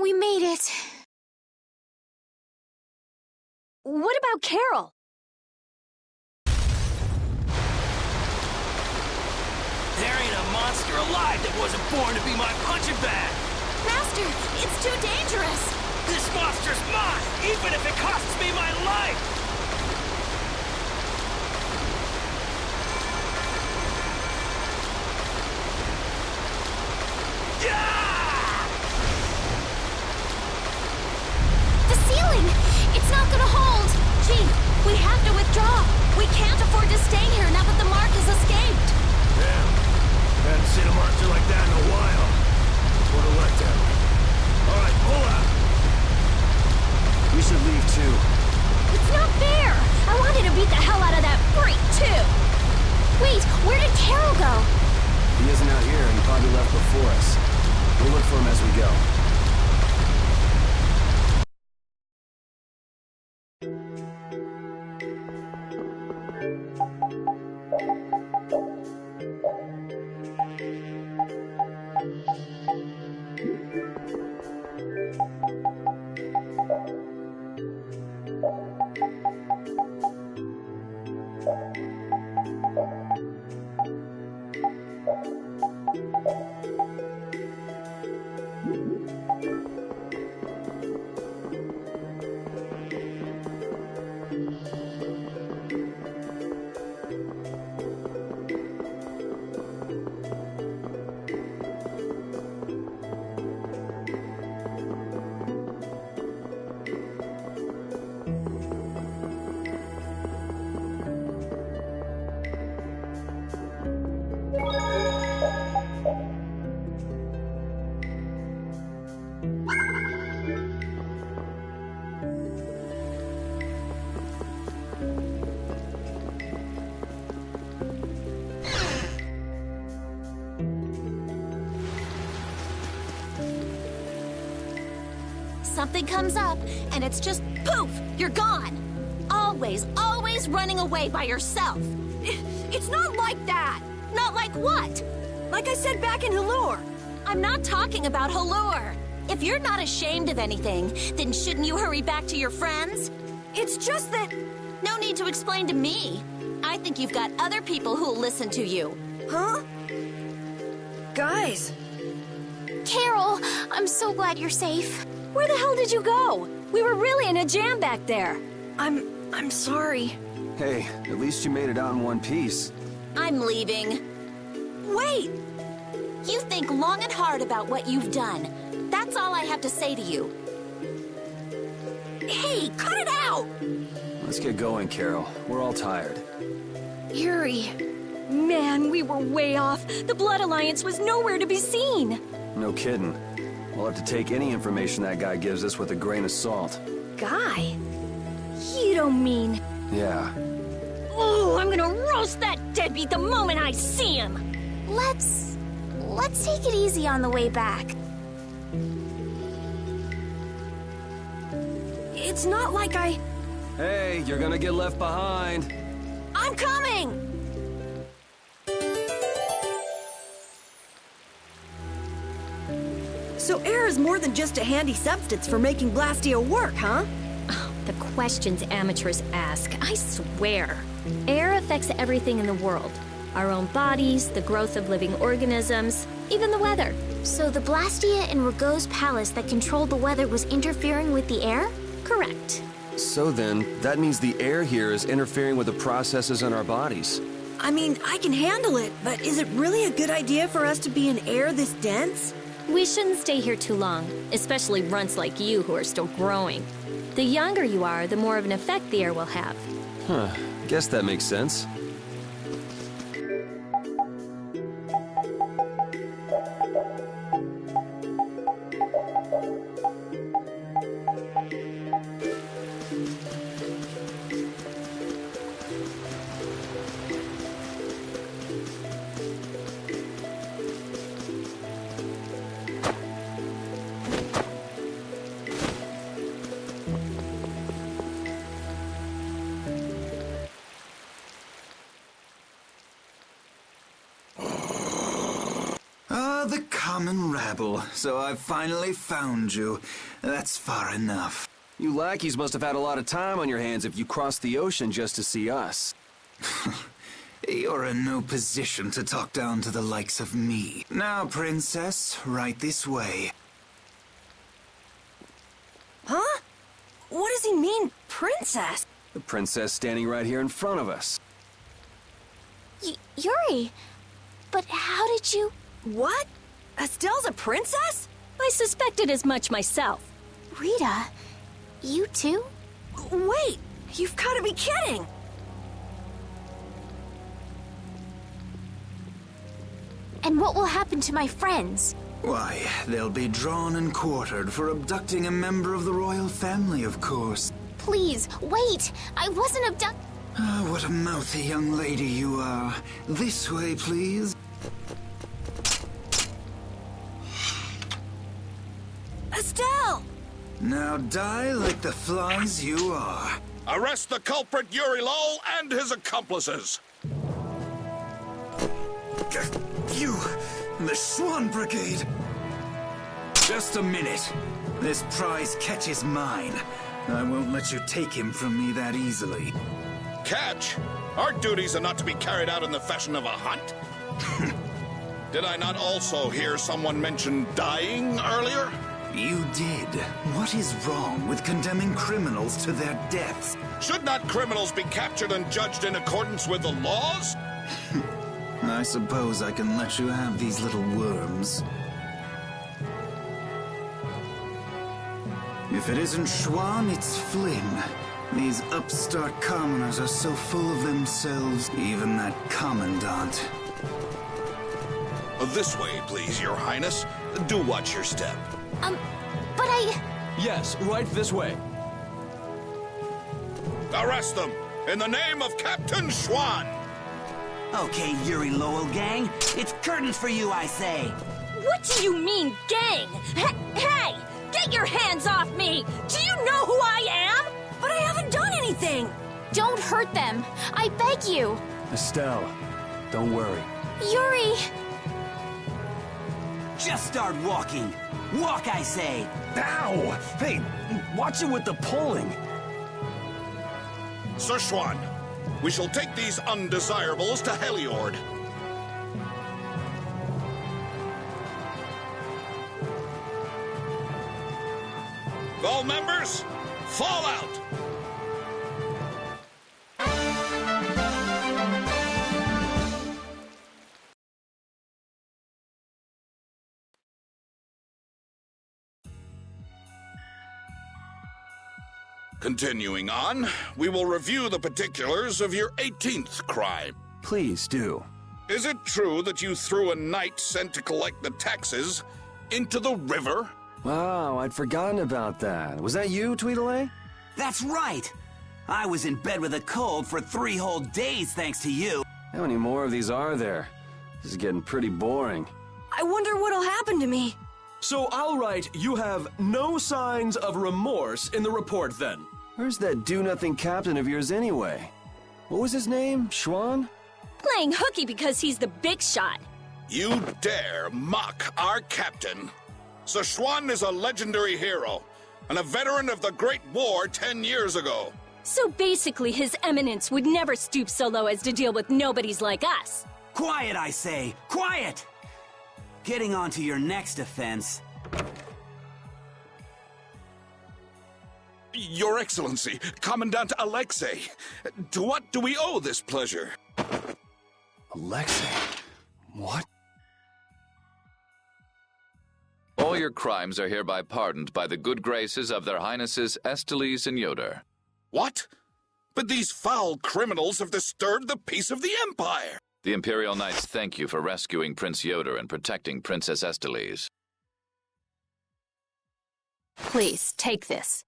We made it. What about Carol? There ain't a monster alive that wasn't born to be my punching bag! Master, it's too dangerous. This monster's mine, even if it costs me my life! The ceiling! It's not gonna hold! Chief, we have to withdraw! We can't afford to stay here now that the mark has escaped! Damn. Hadn't seen a monster like that in a while. What a letdown. Alright, pull out! We should leave too. It's not fair! I wanted to beat the hell out of that freak, too! Wait, where did Carol go? He isn't out here, he probably left before us. We'll look for him as we go. Something comes up, and it's just poof, you're gone. Always, always running away by yourself. It's not like that! Not like what? Like I said back in Halure. I'm not talking about Halure. If you're not ashamed of anything, then shouldn't you hurry back to your friends? It's just that... No need to explain to me. I think you've got other people who'll listen to you. Huh? Guys. Carol, I'm so glad you're safe. Where the hell did you go? We were really in a jam back there. I'm sorry. Hey, at least you made it out in one piece. I'm leaving. Wait! You think long and hard about what you've done. That's all I have to say to you. Hey, cut it out! Let's get going, Carol. We're all tired. Yuri. Man, we were way off. The Blood Alliance was nowhere to be seen. No kidding. We'll have to take any information that guy gives us with a grain of salt. Guy? You don't mean... Yeah. Oh, I'm gonna roast that deadbeat the moment I see him! Let's take it easy on the way back. It's not like I... Hey, you're gonna get left behind. I'm coming! So air is more than just a handy substance for making Blastia work, huh? Oh, the questions amateurs ask, I swear. Air affects everything in the world. Our own bodies, the growth of living organisms, even the weather. So the Blastia in Rago's palace that controlled the weather was interfering with the air? Correct. So then, that means the air here is interfering with the processes in our bodies. I mean, I can handle it, but is it really a good idea for us to be in air this dense? We shouldn't stay here too long, especially runts like you who are still growing. The younger you are, the more of an effect the air will have. Huh. Guess that makes sense. The common rabble. So I've finally found you. That's far enough. You lackeys must have had a lot of time on your hands if you crossed the ocean just to see us. You're in no position to talk down to the likes of me. Now, princess, right this way. Huh? What does he mean, princess? The princess standing right here in front of us. Yuri, but how did you... What? Estelle's a princess? I suspected as much myself. Rita, you too? Wait, you've got to be kidding! And what will happen to my friends? Why, they'll be drawn and quartered for abducting a member of the royal family, of course. Please, wait! I wasn't abducted. Ah, what a mouthy young lady you are. This way, please. Estelle! Now die like the flies you are. Arrest the culprit Yuri Lowell and his accomplices. You, the Swan Brigade. Just a minute. This prize catch is mine. I won't let you take him from me that easily. Catch? Our duties are not to be carried out in the fashion of a hunt. Did I not also hear someone mention dying earlier? You did. What is wrong with condemning criminals to their deaths? Should not criminals be captured and judged in accordance with the laws? I suppose I can let you have these little worms. If it isn't Schwan, it's Flynn. These upstart commoners are so full of themselves, even that commandant. This way, please, Your Highness. Do watch your step. But I... Yes, right this way. Arrest them, in the name of Captain Schwan! Okay, Yuri Lowell gang, it's curtains for you, I say. What do you mean, gang? Hey! Get your hands off me! Do you know who I am? But I haven't done anything! Don't hurt them. I beg you. Estelle, don't worry. Yuri... Just start walking. Walk, I say. Ow! Hey, watch it with the pulling. Sir Schwan, we shall take these undesirables to Heliord. All members, fall out! Continuing on, we will review the particulars of your 18th crime. Please do. Is it true that you threw a knight sent to collect the taxes into the river? Wow, I'd forgotten about that. Was that you, Tweedledee? That's right. I was in bed with a cold for 3 whole days thanks to you. How many more of these are there? This is getting pretty boring. I wonder what'll happen to me. So I'll write, you have no signs of remorse in the report then. Where's that do-nothing captain of yours anyway? What was his name? Schwan? Playing hooky because he's the big shot. You dare mock our captain? Sir Schwan is a legendary hero and a veteran of the Great War 10 years ago. So basically, His Eminence would never stoop so low as to deal with nobodies like us. Quiet, I say. Quiet! Getting on to your next offense. Your Excellency, Commandant Alexei, to what do we owe this pleasure? Alexei? What? All your crimes are hereby pardoned by the good graces of their highnesses Esteles and Yoder. What? But these foul criminals have disturbed the peace of the Empire! The Imperial Knights thank you for rescuing Prince Yoder and protecting Princess Esteles. Please, take this.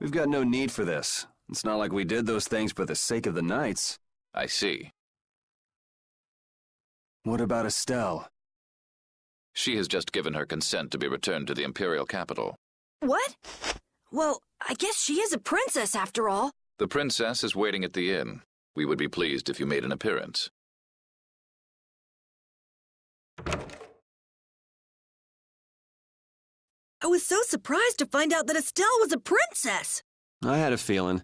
We've got no need for this. It's not like we did those things for the sake of the Knights. I see. What about Estelle? She has just given her consent to be returned to the Imperial capital. What? Well, I guess she is a princess after all. The princess is waiting at the inn. We would be pleased if you made an appearance. I was so surprised to find out that Estelle was a princess. I had a feeling.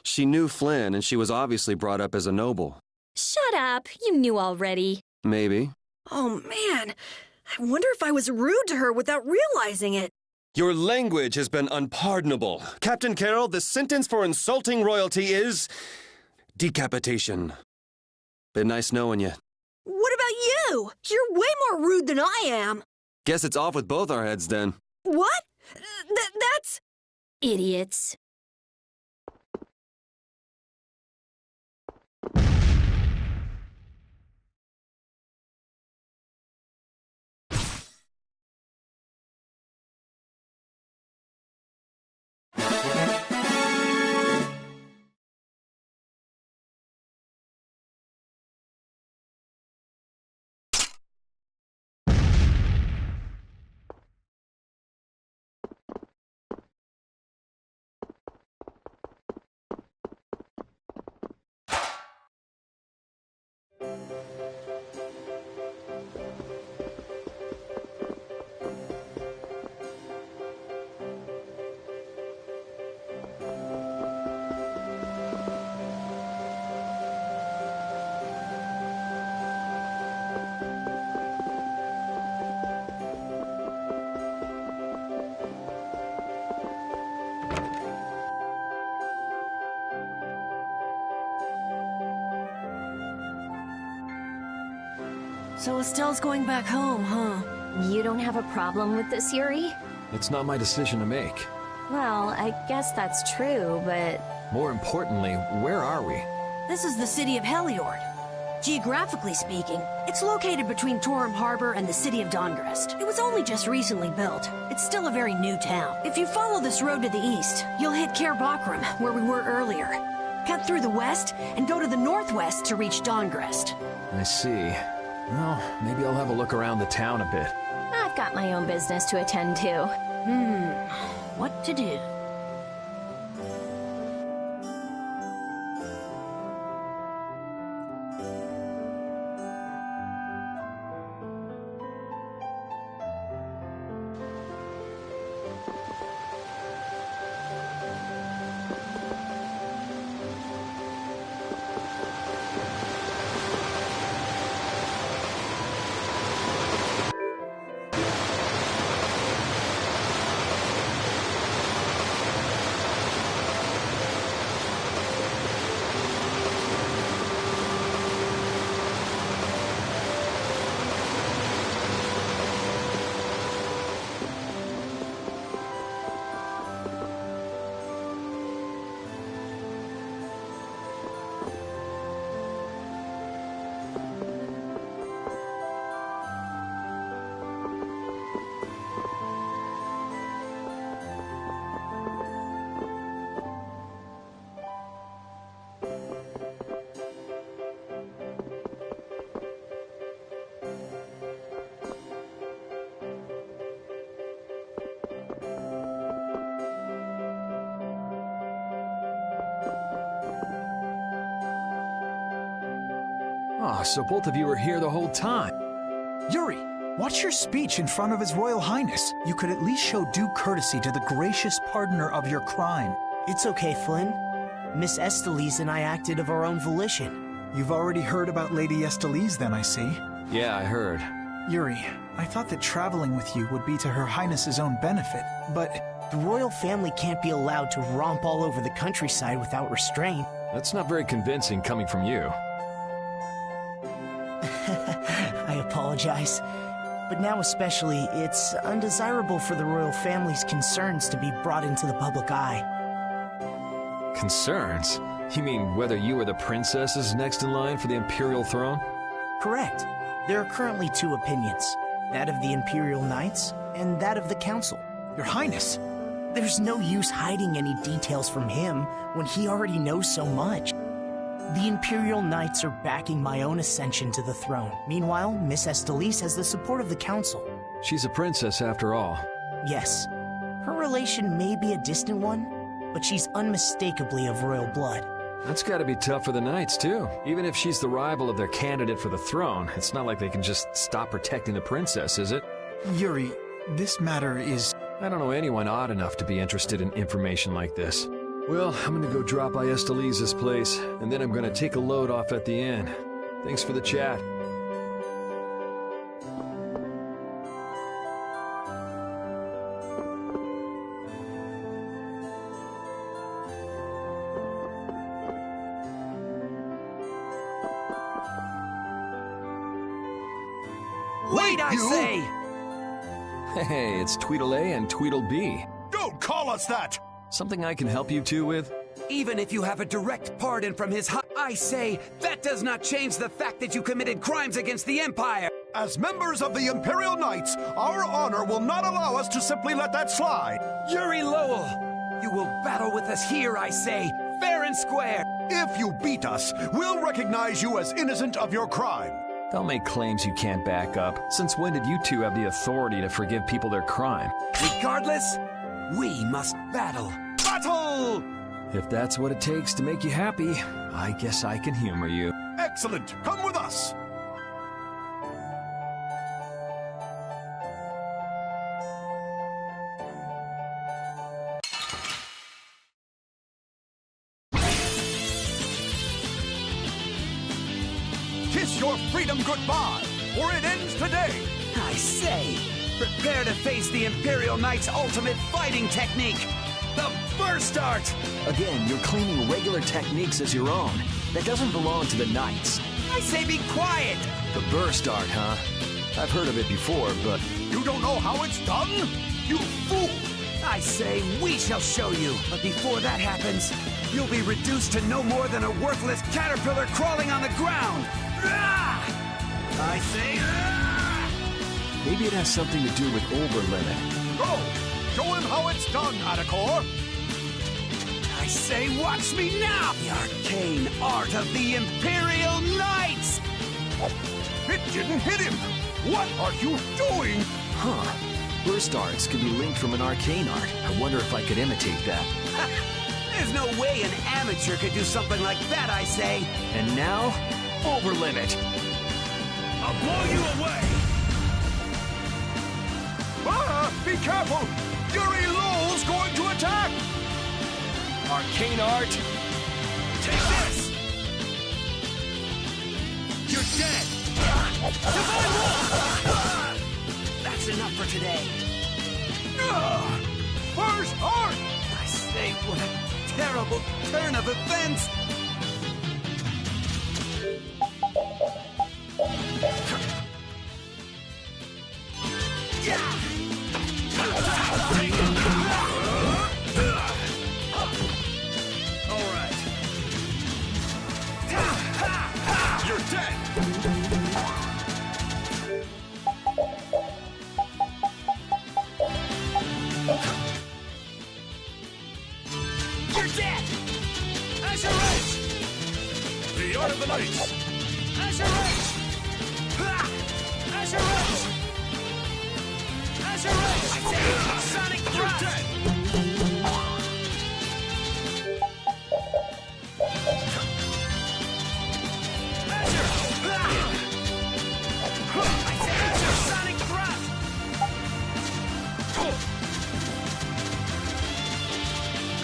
She knew Flynn, and she was obviously brought up as a noble. Shut up. You knew already. Maybe. Oh, man. I wonder if I was rude to her without realizing it. Your language has been unpardonable. Captain Carroll, the sentence for insulting royalty is... decapitation. Been nice knowing you. What about you? You're way more rude than I am. Guess it's off with both our heads, then. What? That's... Idiots. So Estelle's going back home, huh? You don't have a problem with this, Yuri? It's not my decision to make. Well, I guess that's true, but... More importantly, where are we? This is the city of Heliord. Geographically speaking, it's located between Torum Harbor and the city of Dongrest. It was only just recently built. It's still a very new town. If you follow this road to the east, you'll hit Cair Bakram, where we were earlier. Cut through the west and go to the northwest to reach Dongrest. I see. Well, maybe I'll have a look around the town a bit. I've got my own business to attend to. What to do? Oh, so both of you were here the whole time. Yuri, watch your speech in front of His Royal Highness. You could at least show due courtesy to the gracious pardoner of your crime. It's okay, Flynn. Miss Esteles and I acted of our own volition. You've already heard about Lady Esteles, then, I see. Yeah, I heard. Yuri, I thought that traveling with you would be to Her Highness's own benefit, but... The royal family can't be allowed to romp all over the countryside without restraint. That's not very convincing coming from you. apologize. But now especially, it's undesirable for the royal family's concerns to be brought into the public eye. Concerns? You mean whether you or the princess is next in line for the imperial throne? Correct. There are currently two opinions. That of the Imperial Knights, and that of the Council. Your Highness! There's no use hiding any details from him when he already knows so much. The Imperial Knights are backing my own ascension to the throne. Meanwhile, Miss Estelise has the support of the Council. She's a princess after all. Yes. Her relation may be a distant one, but she's unmistakably of royal blood. That's gotta be tough for the Knights, too. Even if she's the rival of their candidate for the throne, it's not like they can just stop protecting the princess, is it? Yuri, this matter is... I don't know anyone odd enough to be interested in information like this. Well, I'm gonna go drop by Estelise's place, and then I'm gonna take a load off at the inn. Thanks for the chat. Wait, I say! Hey, it's Tweedle-A and Tweedle-B. Don't call us that! Something I can help you two with? Even if you have a direct pardon from his I say, that does not change the fact that you committed crimes against the Empire! As members of the Imperial Knights, our honor will not allow us to simply let that slide. Yuri Lowell! You will battle with us here, I say, fair and square! If you beat us, we'll recognize you as innocent of your crime. Don't make claims you can't back up. Since when did you two have the authority to forgive people their crime? Regardless, we must battle. Battle! If that's what it takes to make you happy, I guess I can humor you. Excellent! Come with us! Kiss your freedom goodbye, or it ends today! I say, prepare to face the Imperial Knight's ultimate fighting technique, the Burst Art! Again, you're claiming regular techniques as your own. That doesn't belong to the Knights. I say be quiet! The Burst Art, huh? I've heard of it before, but... You don't know how it's done? You fool! I say, we shall show you. But before that happens, you'll be reduced to no more than a worthless caterpillar crawling on the ground! I say... Maybe it has something to do with Overlimit. Go! Show him how it's done, Atacor! I say, watch me now! The arcane art of the Imperial Knights! It didn't hit him! What are you doing? Huh. Burst Arts can be linked from an arcane art. I wonder if I could imitate that. There's no way an amateur could do something like that, I say! And now, Overlimit! I'll blow you away! Ah! Be careful! Yuri Lowell's going to attack! Arcane art! Take this! You're dead! Divine Wall! That's enough for today. First art! I say, what a terrible turn of events! All right. You're dead! You're dead! Azure Edge! The Art of the Knights! Azure Edge! Azure Edge! Azure Edge! I say, Sonic You're Thrust! dead! I say, Azure Sonic Thrust!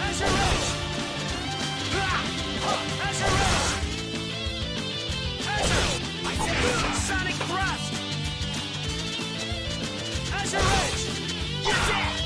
Azure Edge! Azure Edge! Azure! I say, Sonic Thrust! Azure Edge! You're dead!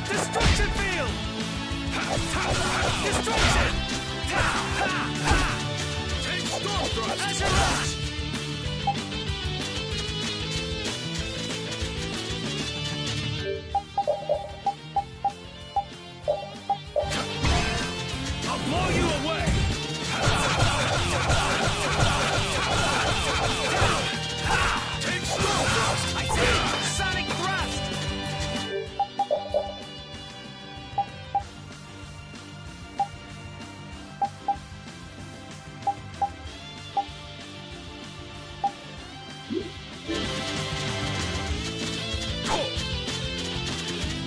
Destruction field! Destruction! Take storm thrust! Azure Rush! I'll blow you away! Take storm thrust! I see! Sonic Thrust!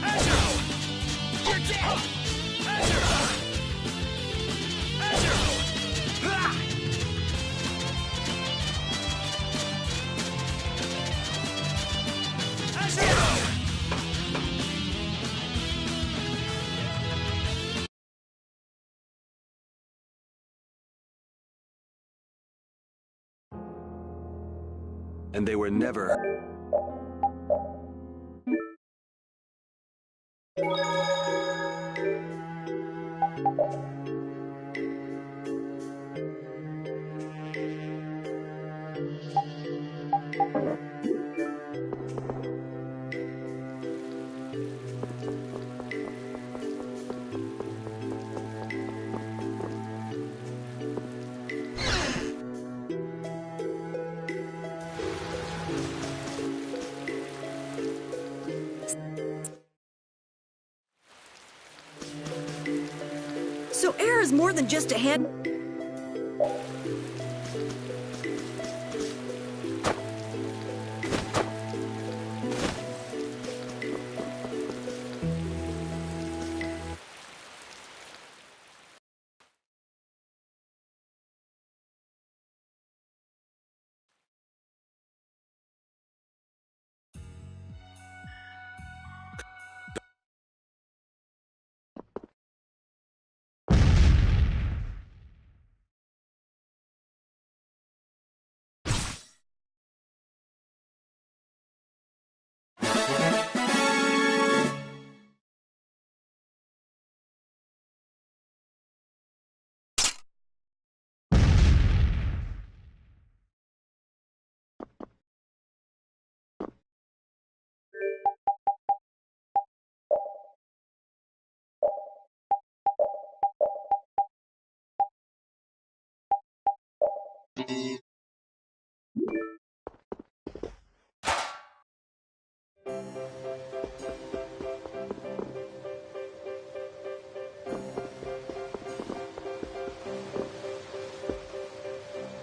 Azure! You're dead! Azure! Azure! Ah! Azure! And they were never... So air is more than just a hand.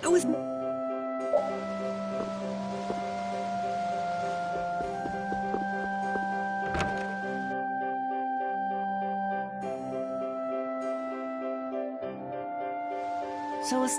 I was... So was...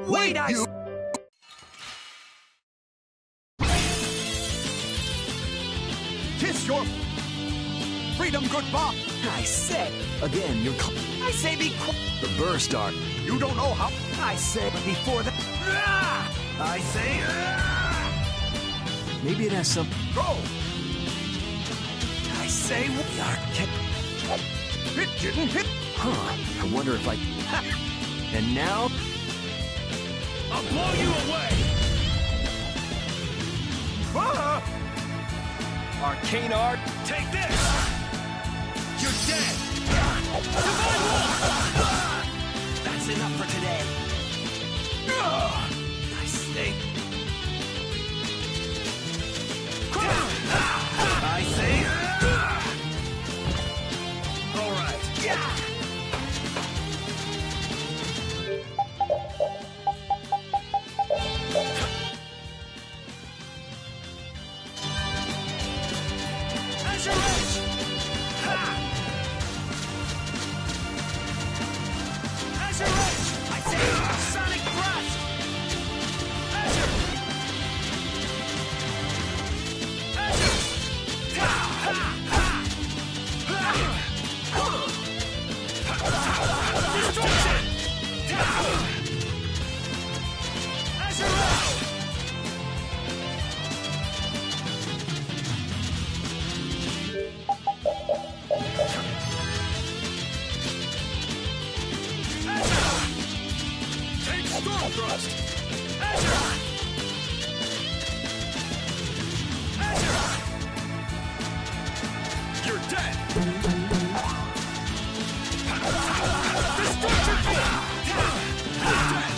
Wait, I... football. I say. Again, you're... I say be quiet. The burst art. You don't know how. I say, but before that. I say. Maybe it has some... Go. I say we are kept. It didn't hit. Huh. I wonder if I... And now... I'll blow you away! Arcane art. Take this! You're dead! Divine Wall! That's enough for today. I say. I say. All right. Yeah. Azure Edge! Ha! Azure Edge! I say. Sonic Thrust! Azure! Azure! Ta! Ha! Ha! Destruction! Ta! Azure Edge! Take Storm Thrust! Azure! Azure! You're dead! Destruction Field! You're dead!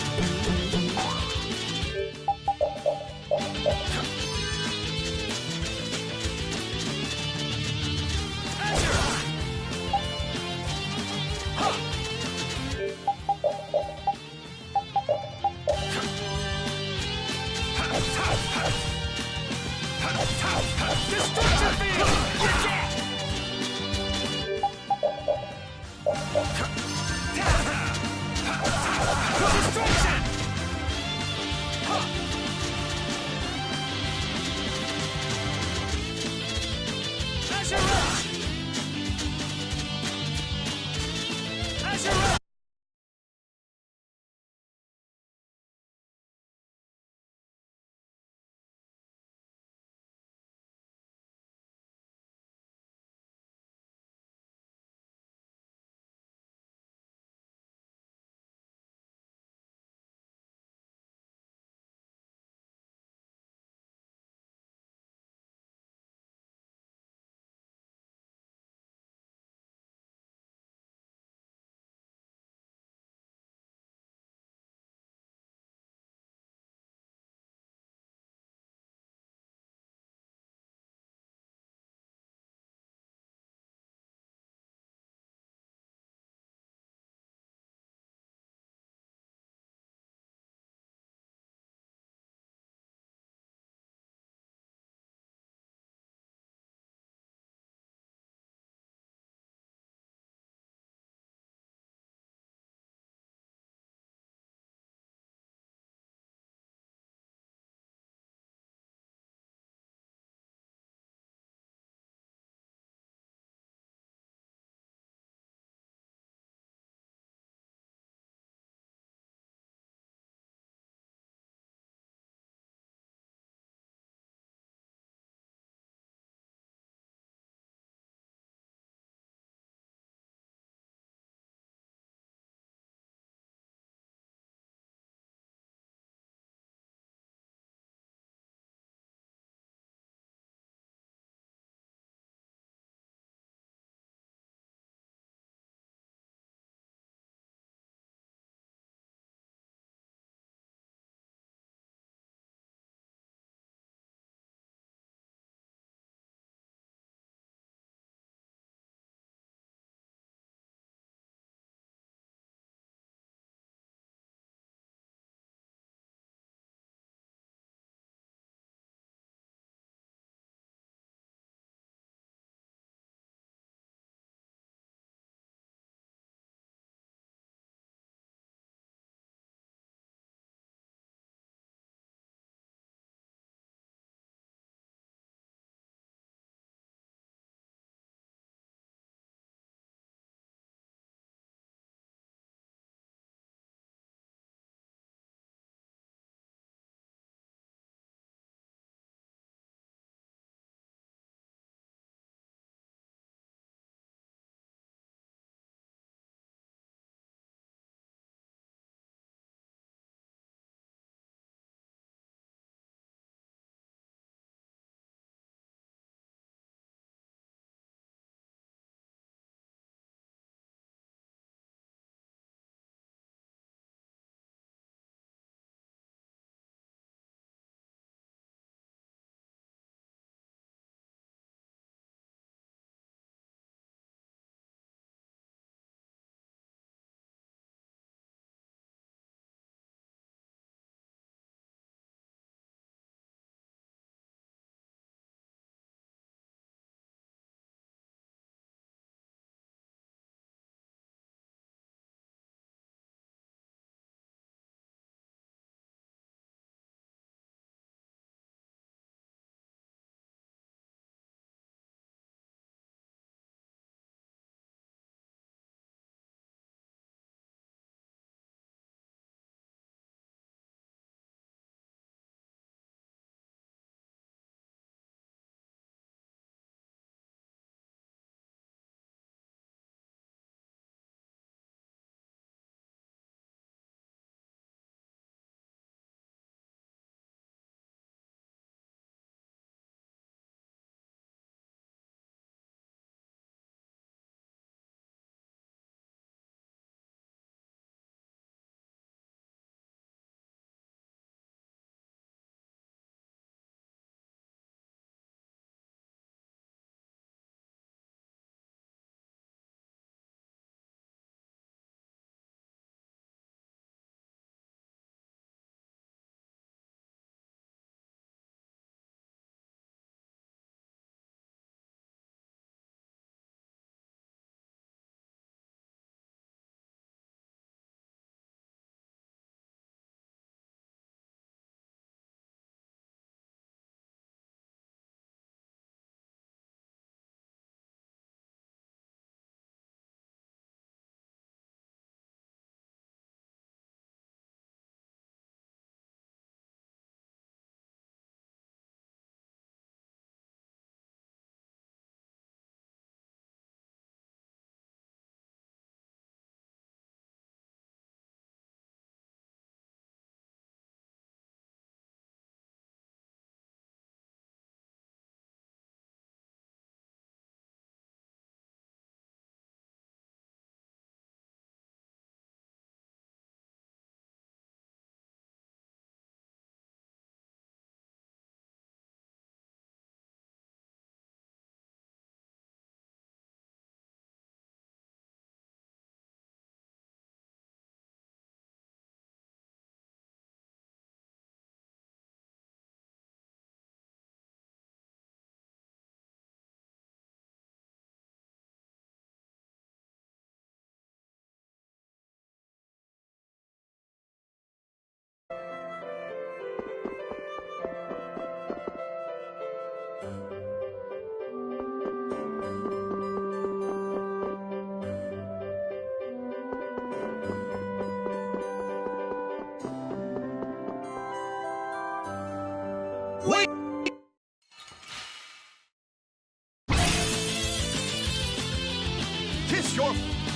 Azure! Destruction Field! You're dead! Destruction! Azure Edge! Azure Edge!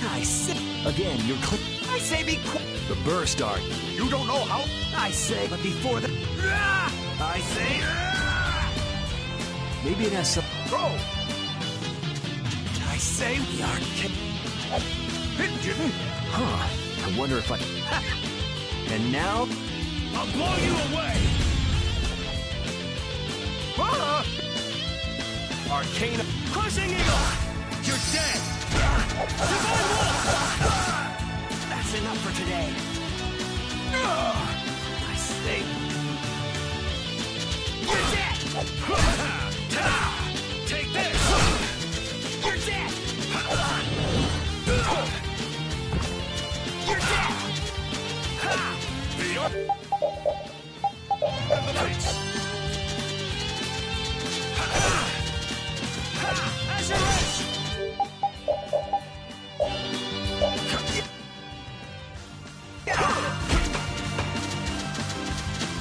I say again, you're I say be quiet. The burst art. You don't know how. I say, but before the. I say. Maybe it has some. Go. I say we are. Pigeon. Huh. I wonder if I. And now. I'll blow you away. Arcane Crushing Eagle! You're dead. Divine Wolf! That's enough for today. I say. You're dead. Take this! You're dead. You're dead. And the lights! Azure Edge!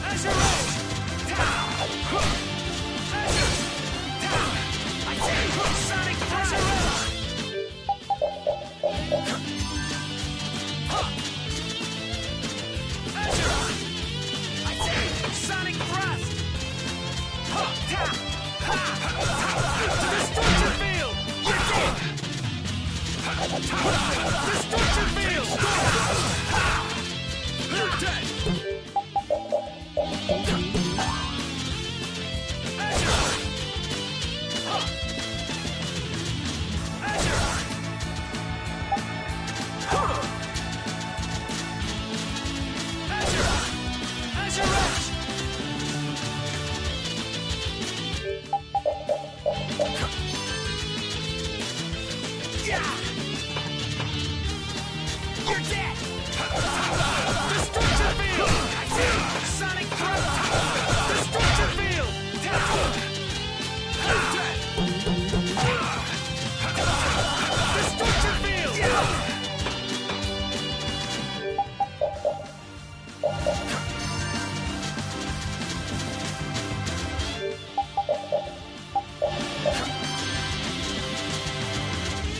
Azure Edge! Sonic Azure Edge! Sonic Thrust! Destruction Field! Destruction Field! You're dead! You're dead. Destruction Field! Sonic Thrust. Destruction Field! You're dead. Destruction Field!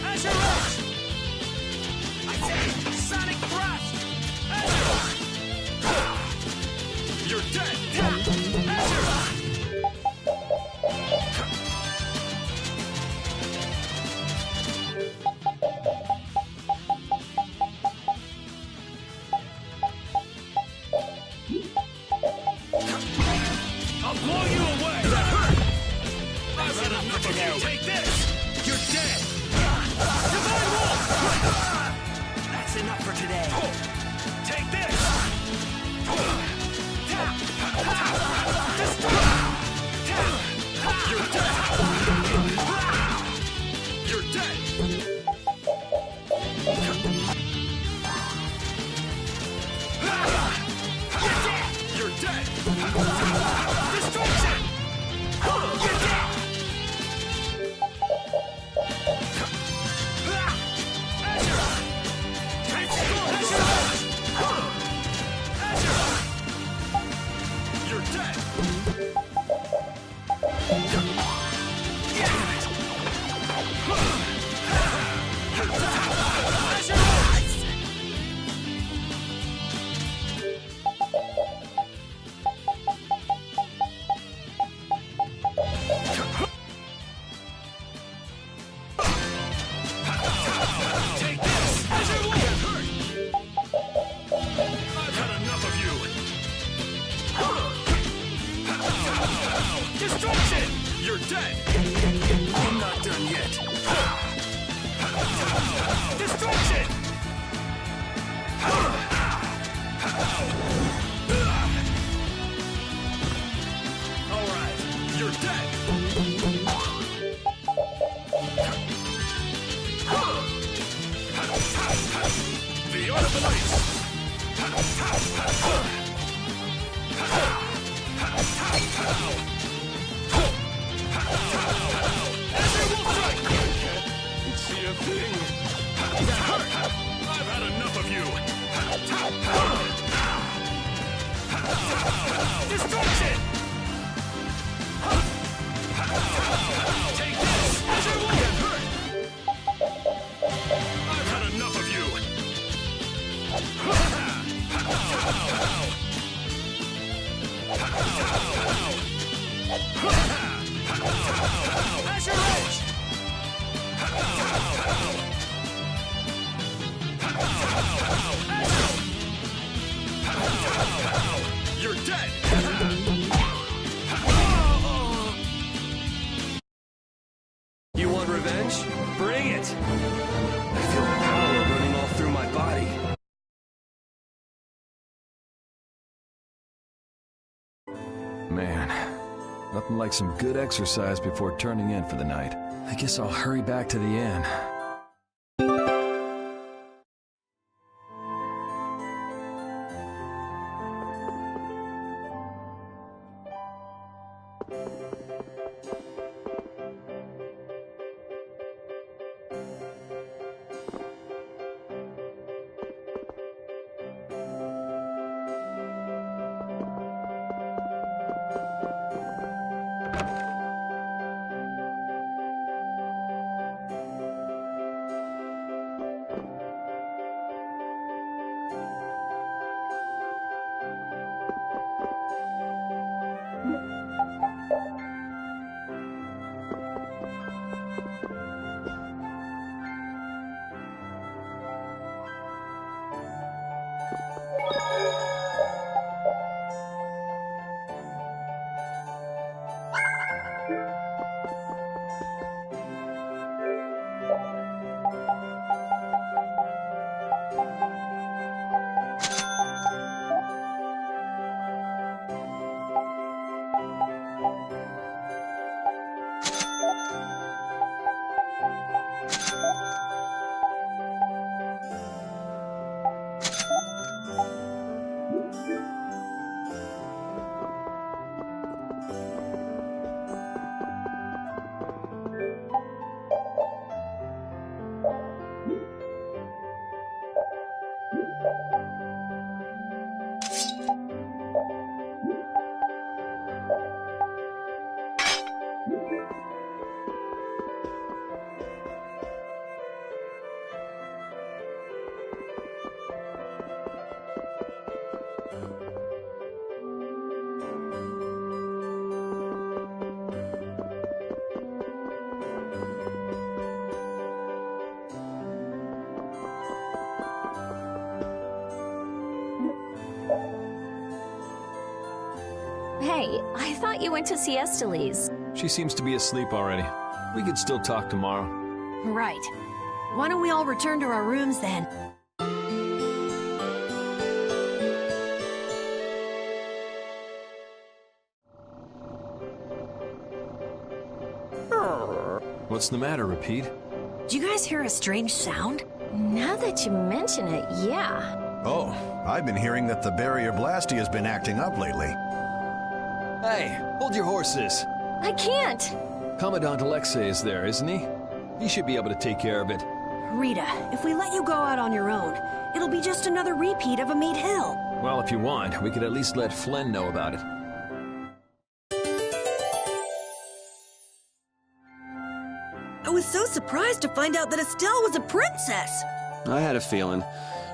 Azure Edge! I say Sonic Thrust. You're dead! Azure! I'll blow you away! That hurt! I've had enough of you! Take this! You're dead. Divine Wolf! That's enough for today. Take this! You're dead! You're dead! You're dead! Destruction! You're dead. You're dead! Take this! Azure Wolf! I've had enough of you! Destruction! You're dead! I'm not done yet. Destruction! All right, you're dead! The art of the See a thing. That hurt. I've had enough of you. Destruction! Take this! Azure Wolf! Hurt! I've Man, nothing like some good exercise before turning in for the night. I guess I'll hurry back to the inn. Hey, I thought you went to see Esteliz. She seems to be asleep already. We could still talk tomorrow. Right. Why don't we all return to our rooms then? What's the matter, Repeat? Did you guys hear a strange sound? Now that you mention it, yeah. Oh, I've been hearing that the barrier Blasty has been acting up lately. Hey, hold your horses. I can't. Commandant Alexei is there, isn't he? He should be able to take care of it. Rita, if we let you go out on your own, it'll be just another repeat of Amid Hill. Well, if you want, we could at least let Flynn know about it. I was so surprised to find out that Estelle was a princess. I had a feeling.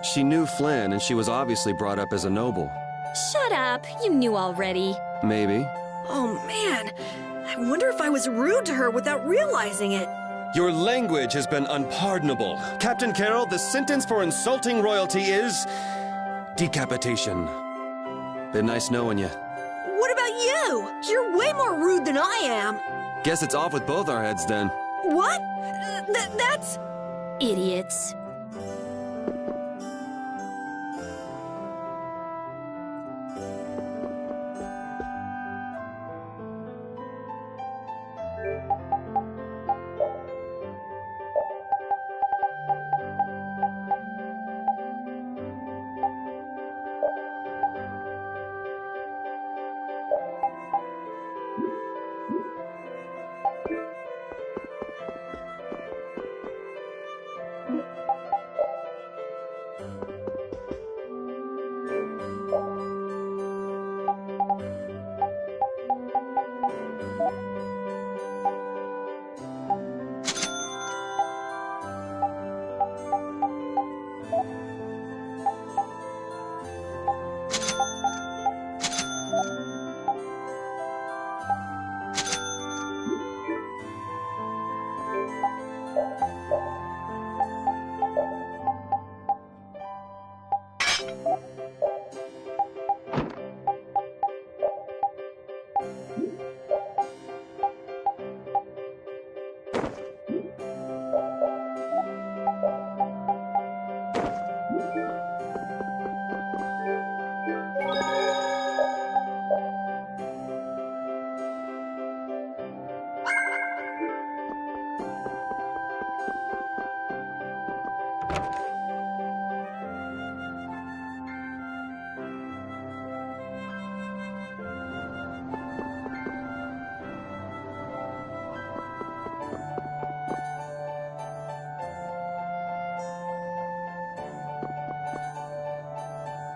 She knew Flynn, and she was obviously brought up as a noble. Shut up. You knew already. Maybe. Oh, man. I wonder if I was rude to her without realizing it. Your language has been unpardonable. Captain Carroll, the sentence for insulting royalty is decapitation. Been nice knowing you. What about you? You're way more rude than I am. Guess it's off with both our heads then. What? That's... Idiots.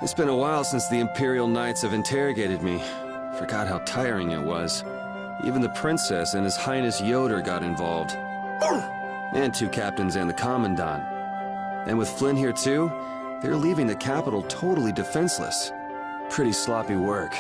It's been a while since the Imperial Knights have interrogated me. Forgot how tiring it was. Even the Princess and His Highness Yoder got involved. And 2 captains and the Commandant. And with Flynn here too, they're leaving the capital totally defenseless. Pretty sloppy work.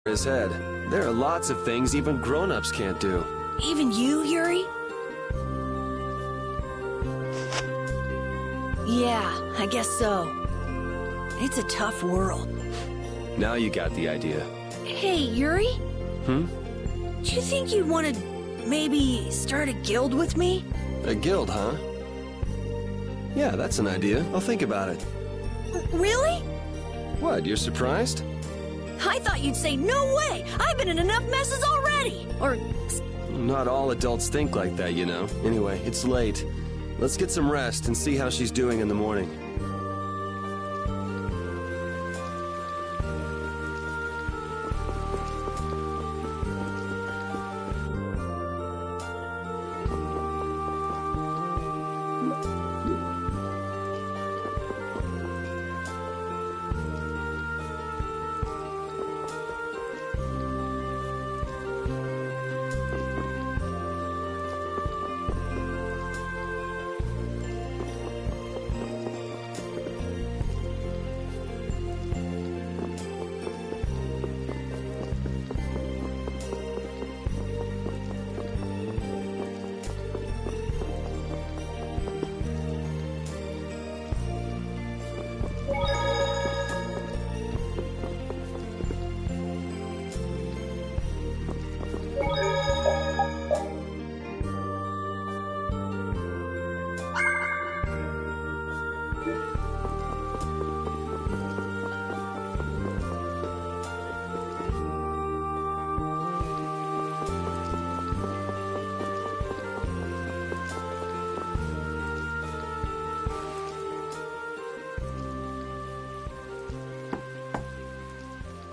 his head. There are lots of things even grown-ups can't do. Even you, Yuri? Yeah, I guess so. It's a tough world. Now you got the idea. Hey, Yuri? Hmm? Do you think you'd want to maybe start a guild with me? A guild, huh? Yeah, that's an idea. I'll think about it. Really? What, you're surprised? I thought you'd say, no way! I've been in enough messes already! Or... Not all adults think like that, you know. Anyway, it's late. Let's get some rest and see how she's doing in the morning.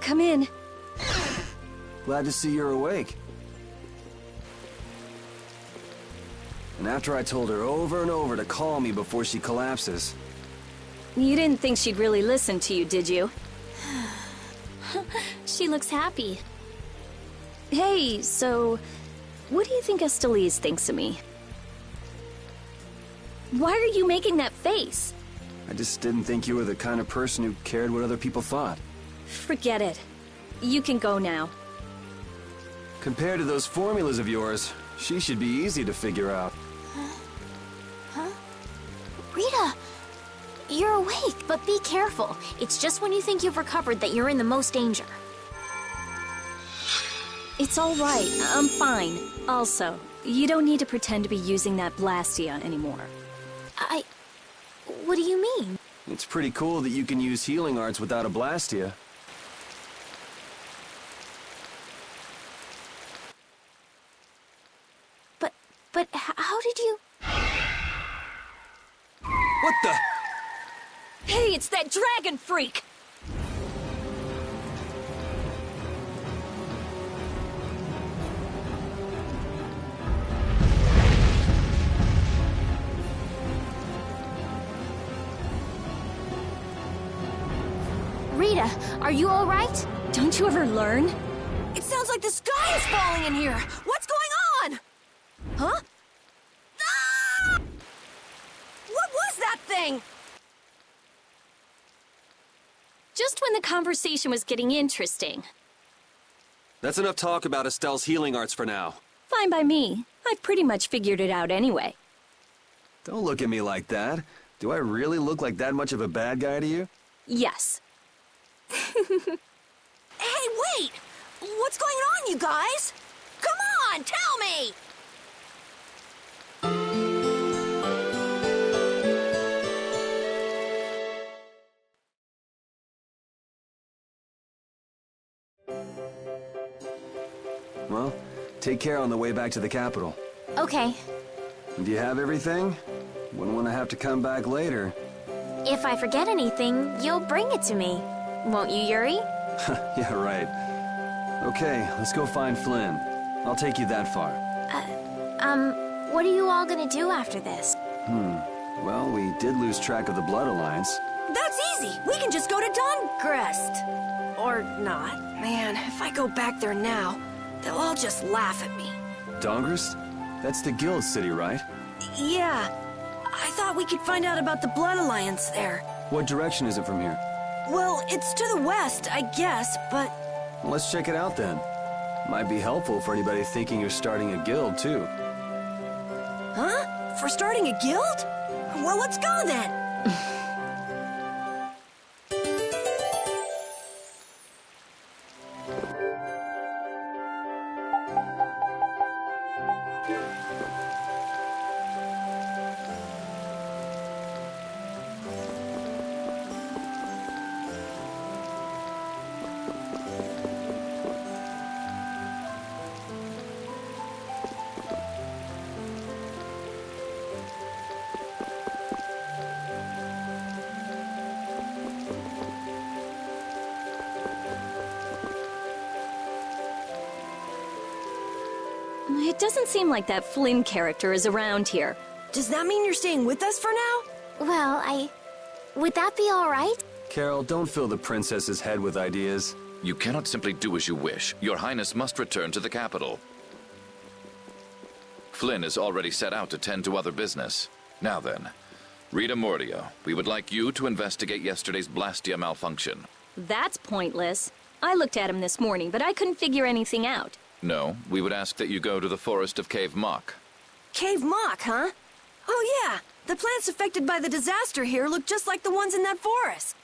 Come in. Glad to see you're awake. And after I told her over and over to call me before she collapses. You didn't think she'd really listen to you, did you? She looks happy. Hey, so... what do you think Estelise thinks of me? Why are you making that face? I just didn't think you were the kind of person who cared what other people thought. Forget it. You can go now. Compared to those formulas of yours, she should be easy to figure out. Huh? Rita! You're awake, but be careful. It's just when you think you've recovered that you're in the most danger. It's all right. I'm fine. Also, you don't need to pretend to be using that Blastia anymore. What do you mean? It's pretty cool that you can use healing arts without a Blastia. But how did you... What the... Hey, it's that dragon freak! Rita, are you all right? Don't you ever learn? It sounds like the sky is falling in here! What's going on? Huh? Ah! What was that thing? Just when the conversation was getting interesting. That's enough talk about Estelle's healing arts for now. Fine by me. I've pretty much figured it out anyway. Don't look at me like that. Do I really look like that much of a bad guy to you? Yes. Hey, wait! What's going on, you guys? Come on, tell me! Well, take care on the way back to the capital. Okay. Do you have everything? Wouldn't want to have to come back later. If I forget anything, you'll bring it to me. Won't you, Yuri? Yeah, right. Okay, let's go find Flynn. I'll take you that far. What are you all gonna do after this? Well, we did lose track of the Blood Alliance. That's easy! We can just go to Dawngrest. Or not. Man, if I go back there now, they'll all just laugh at me. Dawngrest? That's the guild city, right? Yeah. I thought we could find out about the Blood Alliance there. What direction is it from here? Well, it's to the west, I guess, but Let's check it out then. Might be helpful for anybody thinking you're starting a guild, too. Huh? For starting a guild? Well, let's go then! It doesn't seem like that Flynn character is around here. Does that mean you're staying with us for now? Well, would that be all right? Carol, don't fill the princess's head with ideas. You cannot simply do as you wish. Your Highness must return to the capital. Flynn is already set out to tend to other business. Now then, Rita Mordia, we would like you to investigate yesterday's Blastia malfunction. That's pointless. I looked at him this morning, but I couldn't figure anything out. No, we would ask that you go to the forest of Cave Mock. Cave Mock, huh? Oh yeah, the plants affected by the disaster here look just like the ones in that forest.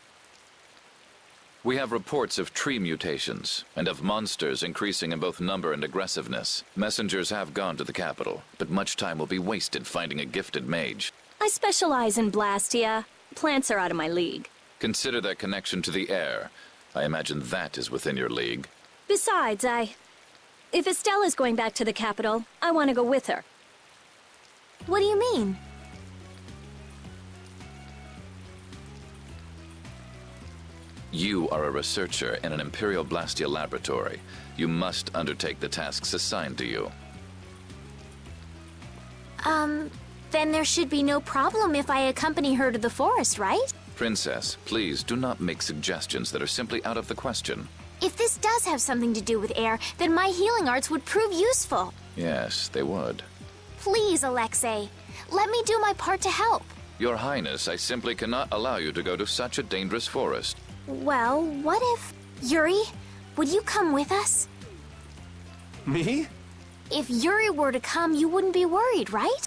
We have reports of tree mutations, and of monsters increasing in both number and aggressiveness. Messengers have gone to the capital, but much time will be wasted finding a gifted mage. I specialize in Blastia. Plants are out of my league. Consider their connection to the air. I imagine that is within your league. Besides, if Estella's going back to the capital, I want to go with her. What do you mean? You are a researcher in an Imperial Blastia laboratory. You must undertake the tasks assigned to you. Then there should be no problem if I accompany her to the forest, right? Princess, please do not make suggestions that are simply out of the question. If this does have something to do with air, then my healing arts would prove useful. Yes, they would. Please, Alexei, let me do my part to help. Your Highness, I simply cannot allow you to go to such a dangerous forest. Well, what if... Yuri, would you come with us? Me? If Yuri were to come, you wouldn't be worried, right?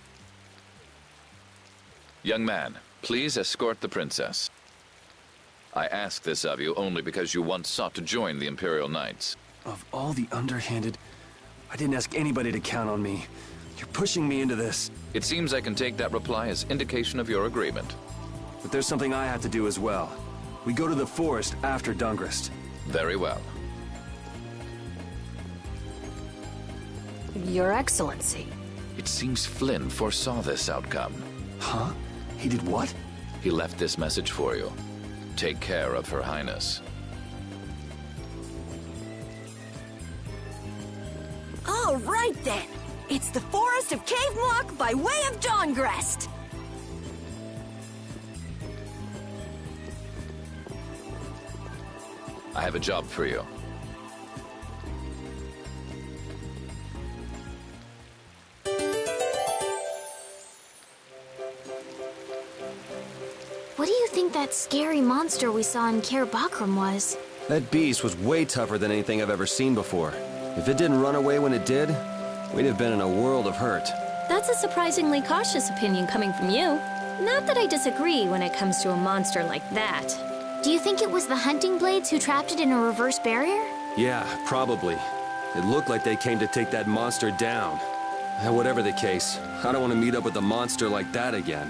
Young man, please escort the princess. I ask this of you only because you once sought to join the Imperial Knights. Of all the underhanded... I didn't ask anybody to count on me. You're pushing me into this. It seems I can take that reply as indication of your agreement. But there's something I have to do as well. We go to the forest after Dungrist. Very well. Your Excellency. It seems Flynn foresaw this outcome. Huh? He did what? He left this message for you. Take care of Her Highness. All right then. It's the forest of Cave Mock by way of Dawngrest. I have a job for you. What do you think that scary monster we saw in Kaer Bakram was? That beast was way tougher than anything I've ever seen before. If it didn't run away when it did, we'd have been in a world of hurt. That's a surprisingly cautious opinion coming from you. Not that I disagree when it comes to a monster like that. Do you think it was the hunting blades who trapped it in a reverse barrier? Yeah, probably. It looked like they came to take that monster down. Whatever the case, I don't want to meet up with a monster like that again.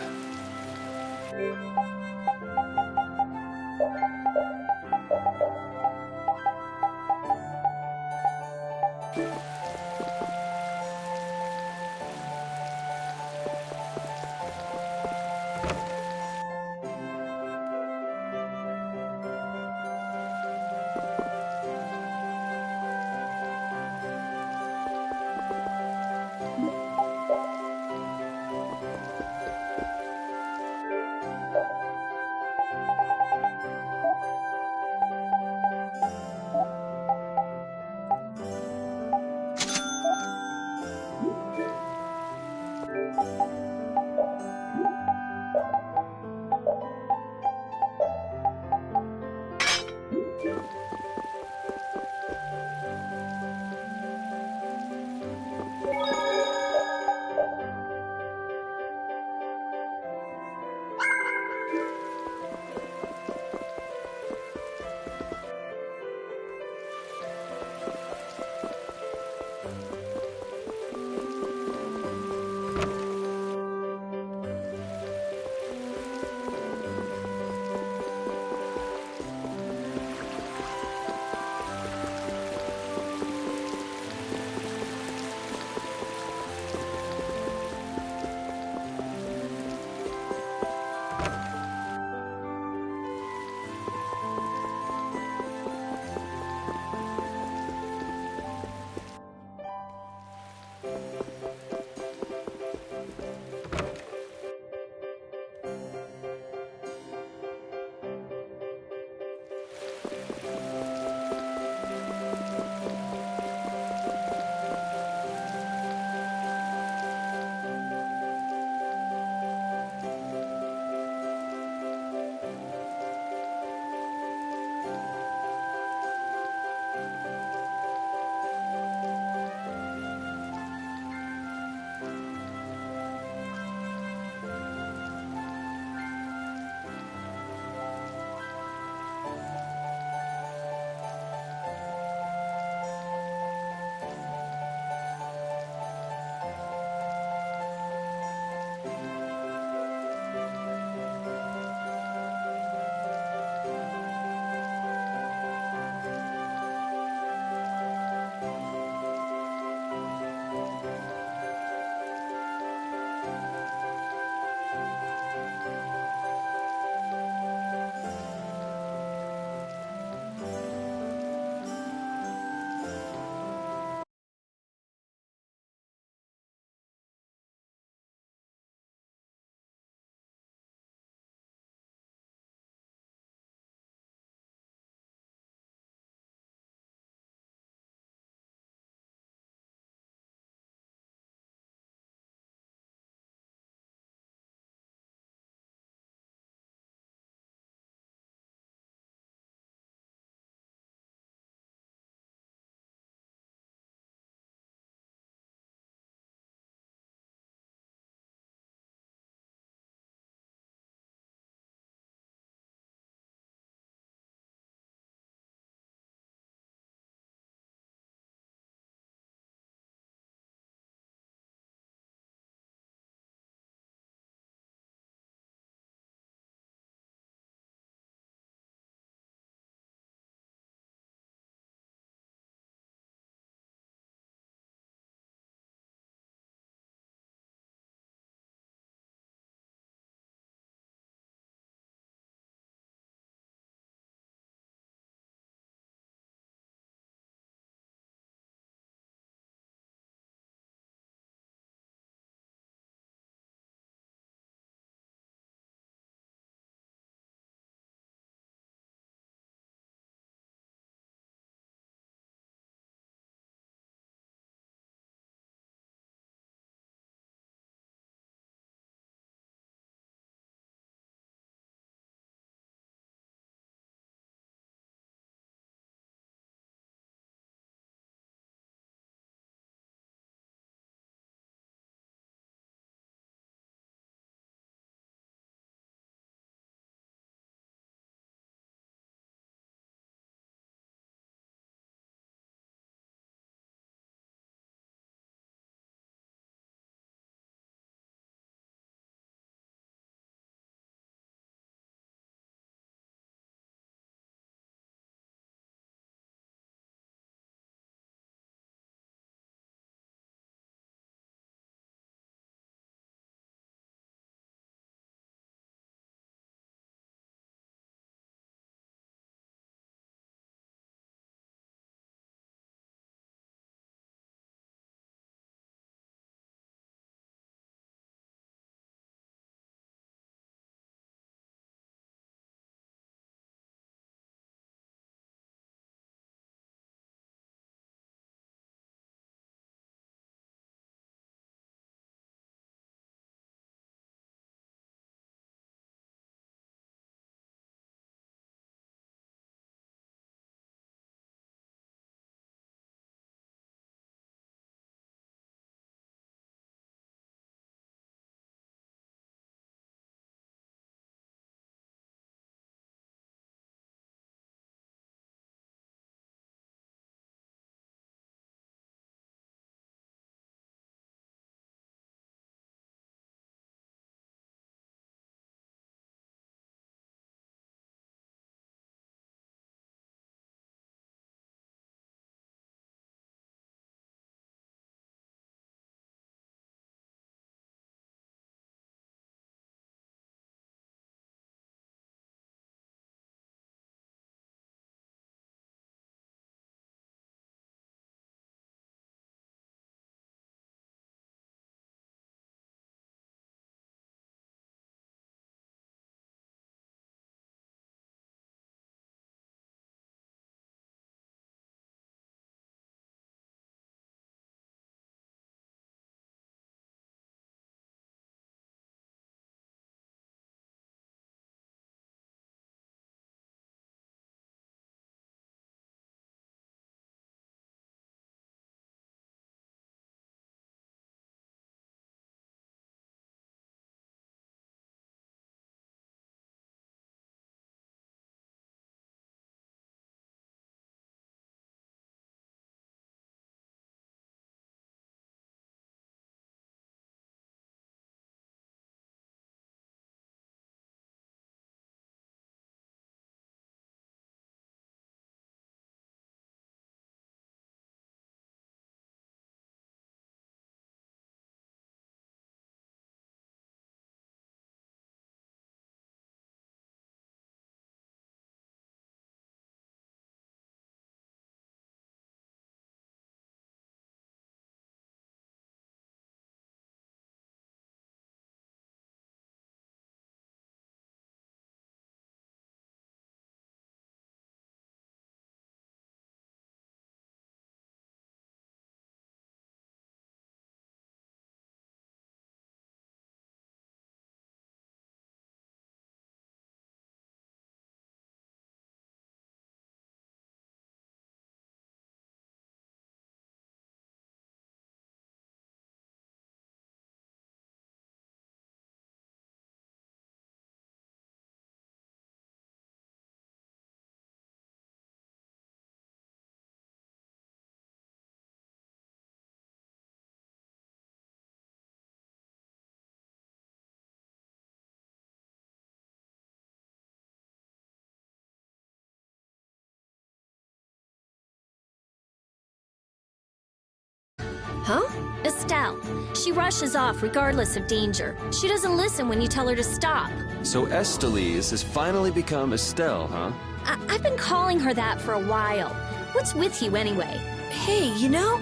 Huh? Estelle. She rushes off regardless of danger. She doesn't listen when you tell her to stop. So Estelise has finally become Estelle, huh? I've been calling her that for a while. What's with you anyway? Hey, you know,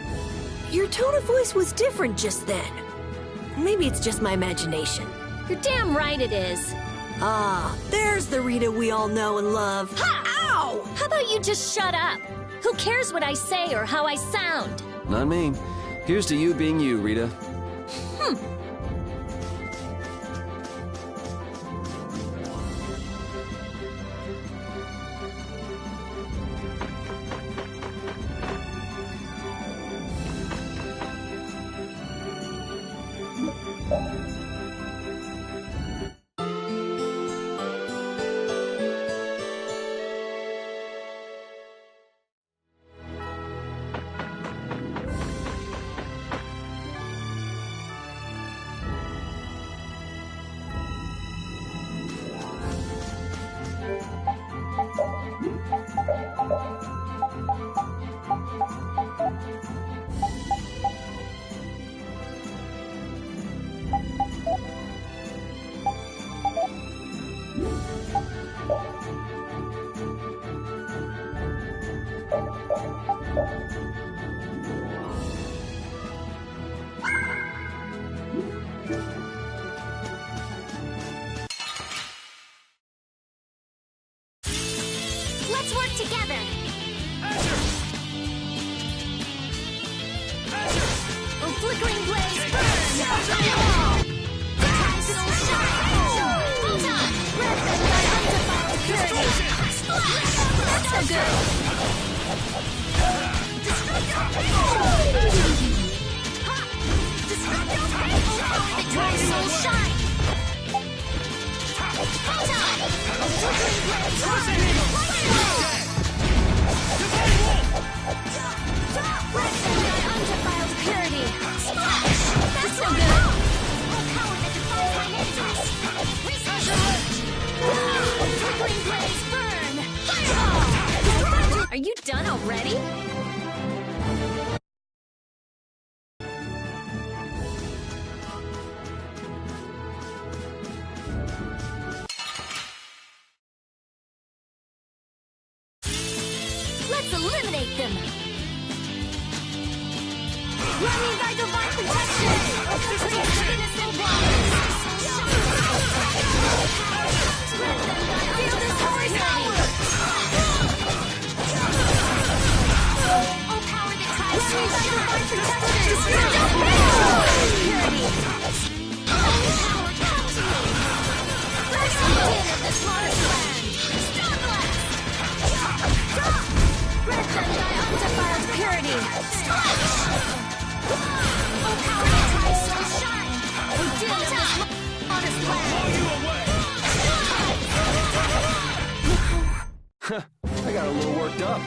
your tone of voice was different just then. Maybe it's just my imagination. You're damn right it is. Ah, there's the Rita we all know and love. Ha! Ow! How about you just shut up? Who cares what I say or how I sound? Not me. Here's to you being you, Rita. Let's work together. Oh, flickering blaze burn! Time soul shine! Hold on! Red by undefiled purity! Splash! That's so good! Time soul shine! Hold on! Flickering blaze burn! Red by undefiled purity! Splash! That's so good! All power that defies my natures! Flickering blaze burn! Fireball! Are you done already? Let's eliminate them! Run me by divine protection! Complete the innocent ones! Feel this horse power! Oh, power that tries to by divine protection! Purity! Oh, power, come to me! Let's begin at this large land! Stop blast! Red them by undefiled purity! Splash! Oh, power that tries so shine! We dim in this honest land! I got a little worked up.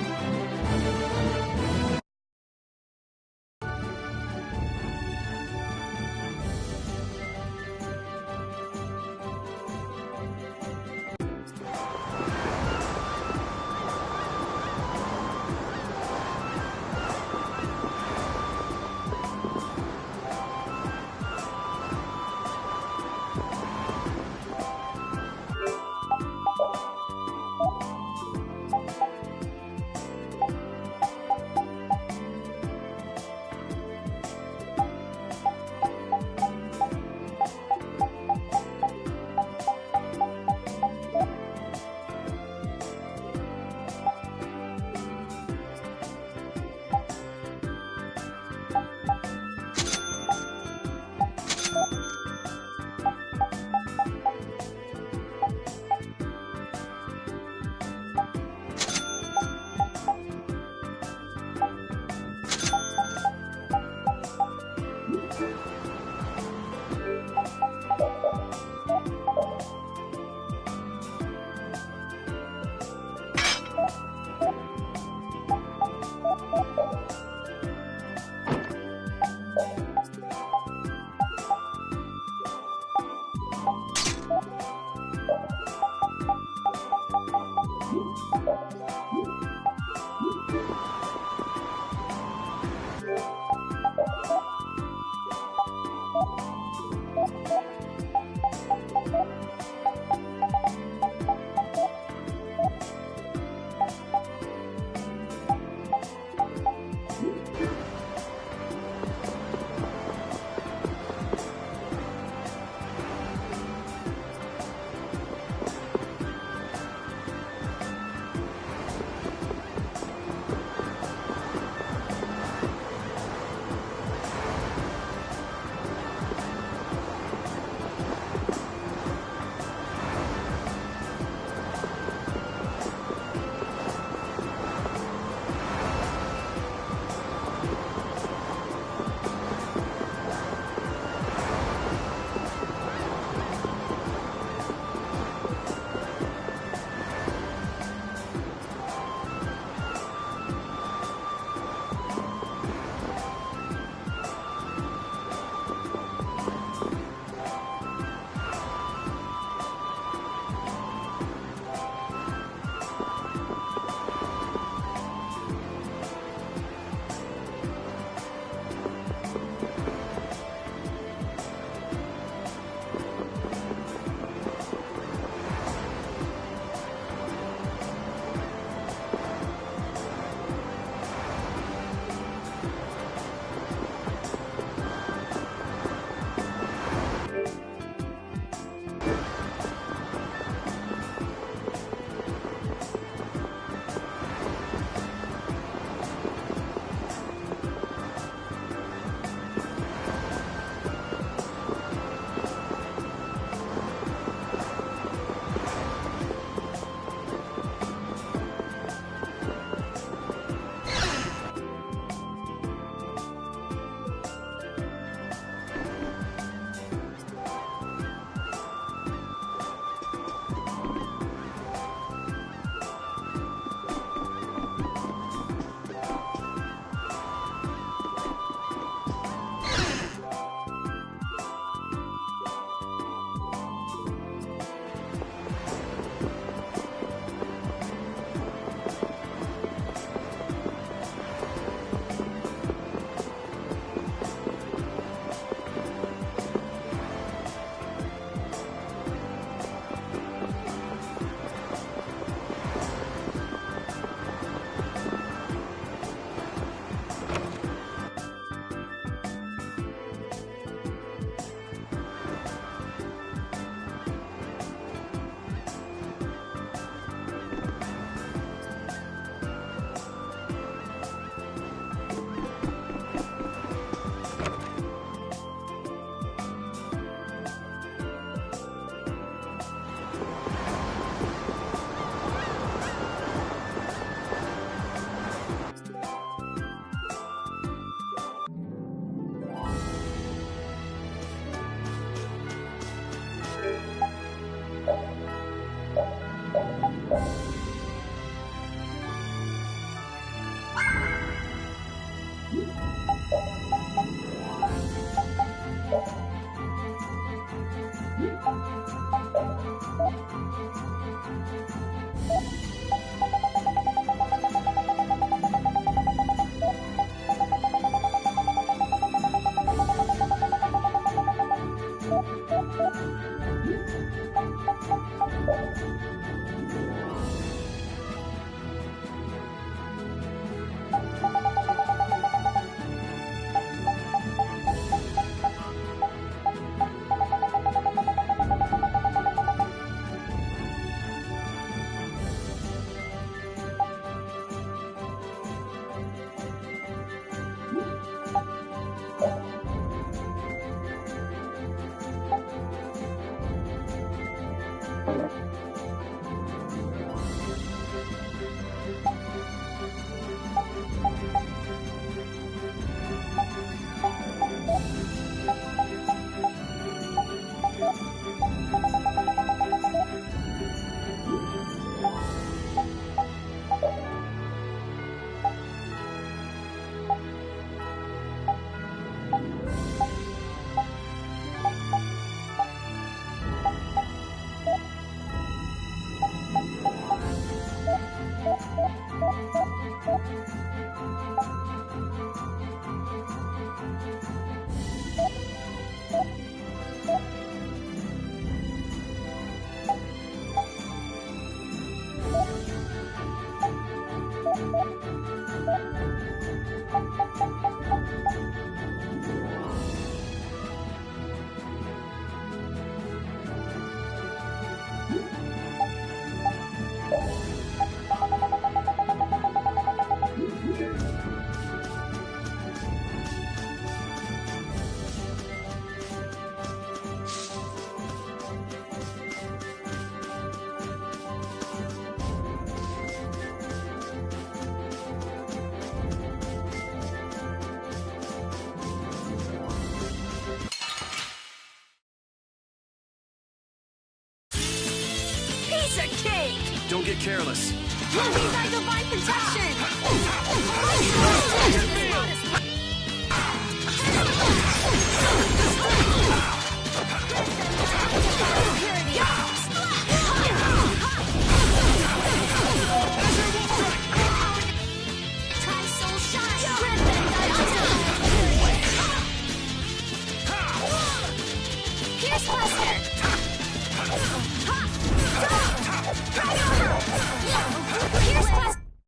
a cake! Don't get careless. Let me thy divine protection!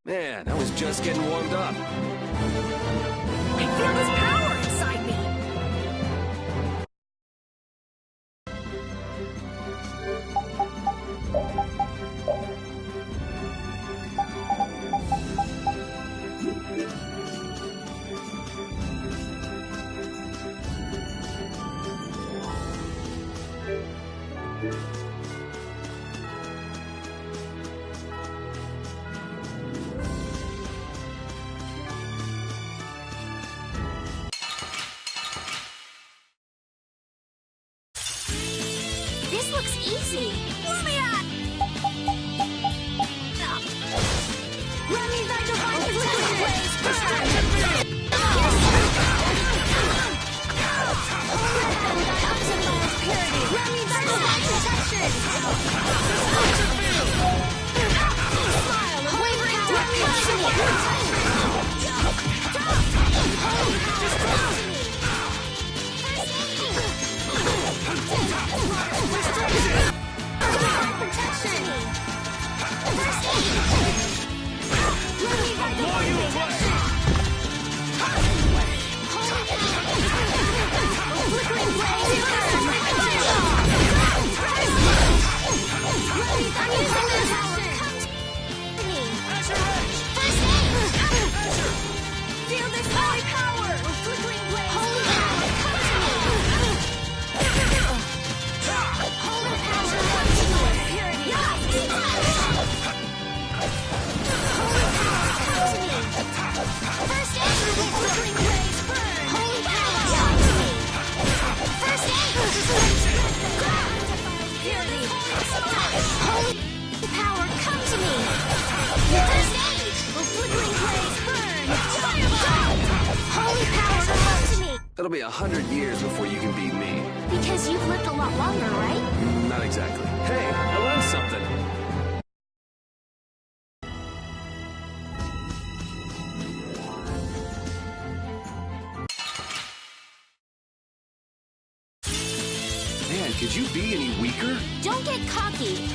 Man, I was just getting warmed up. I feel this power inside me! This looks easy. Let me at! Let me thy divine protection! Purity! Let me thy divine protection! Smile and wavering Feel this holy power! Flickering blaze! Holy power! Holy power! Purity! Holy power! Come to me! First aid! Flickering blaze! Burn! Holy power! Come to me! First aid! Purity! Holy power! Come to me! First aid! Flickering blaze! Burn! Holy power! Come to me! It'll be 100 years before you can beat me. Because you've lived a lot longer, right? Not exactly. Hey, I learned something. Man, could you be any weaker? Don't get cocky.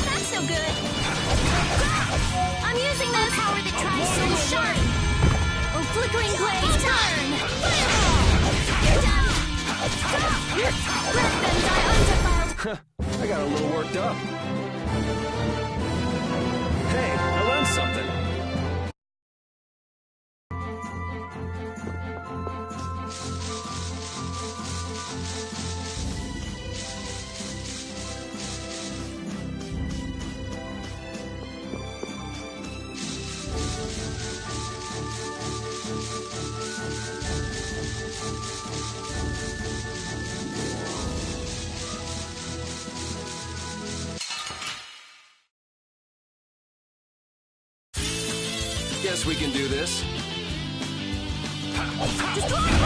That's no good. I'm using the power that tries to shine. Oh, flickering blaze, turn. Let them die undefiled. I got a little worked up. Hey, I learned something. Guess we can do this. Destroy!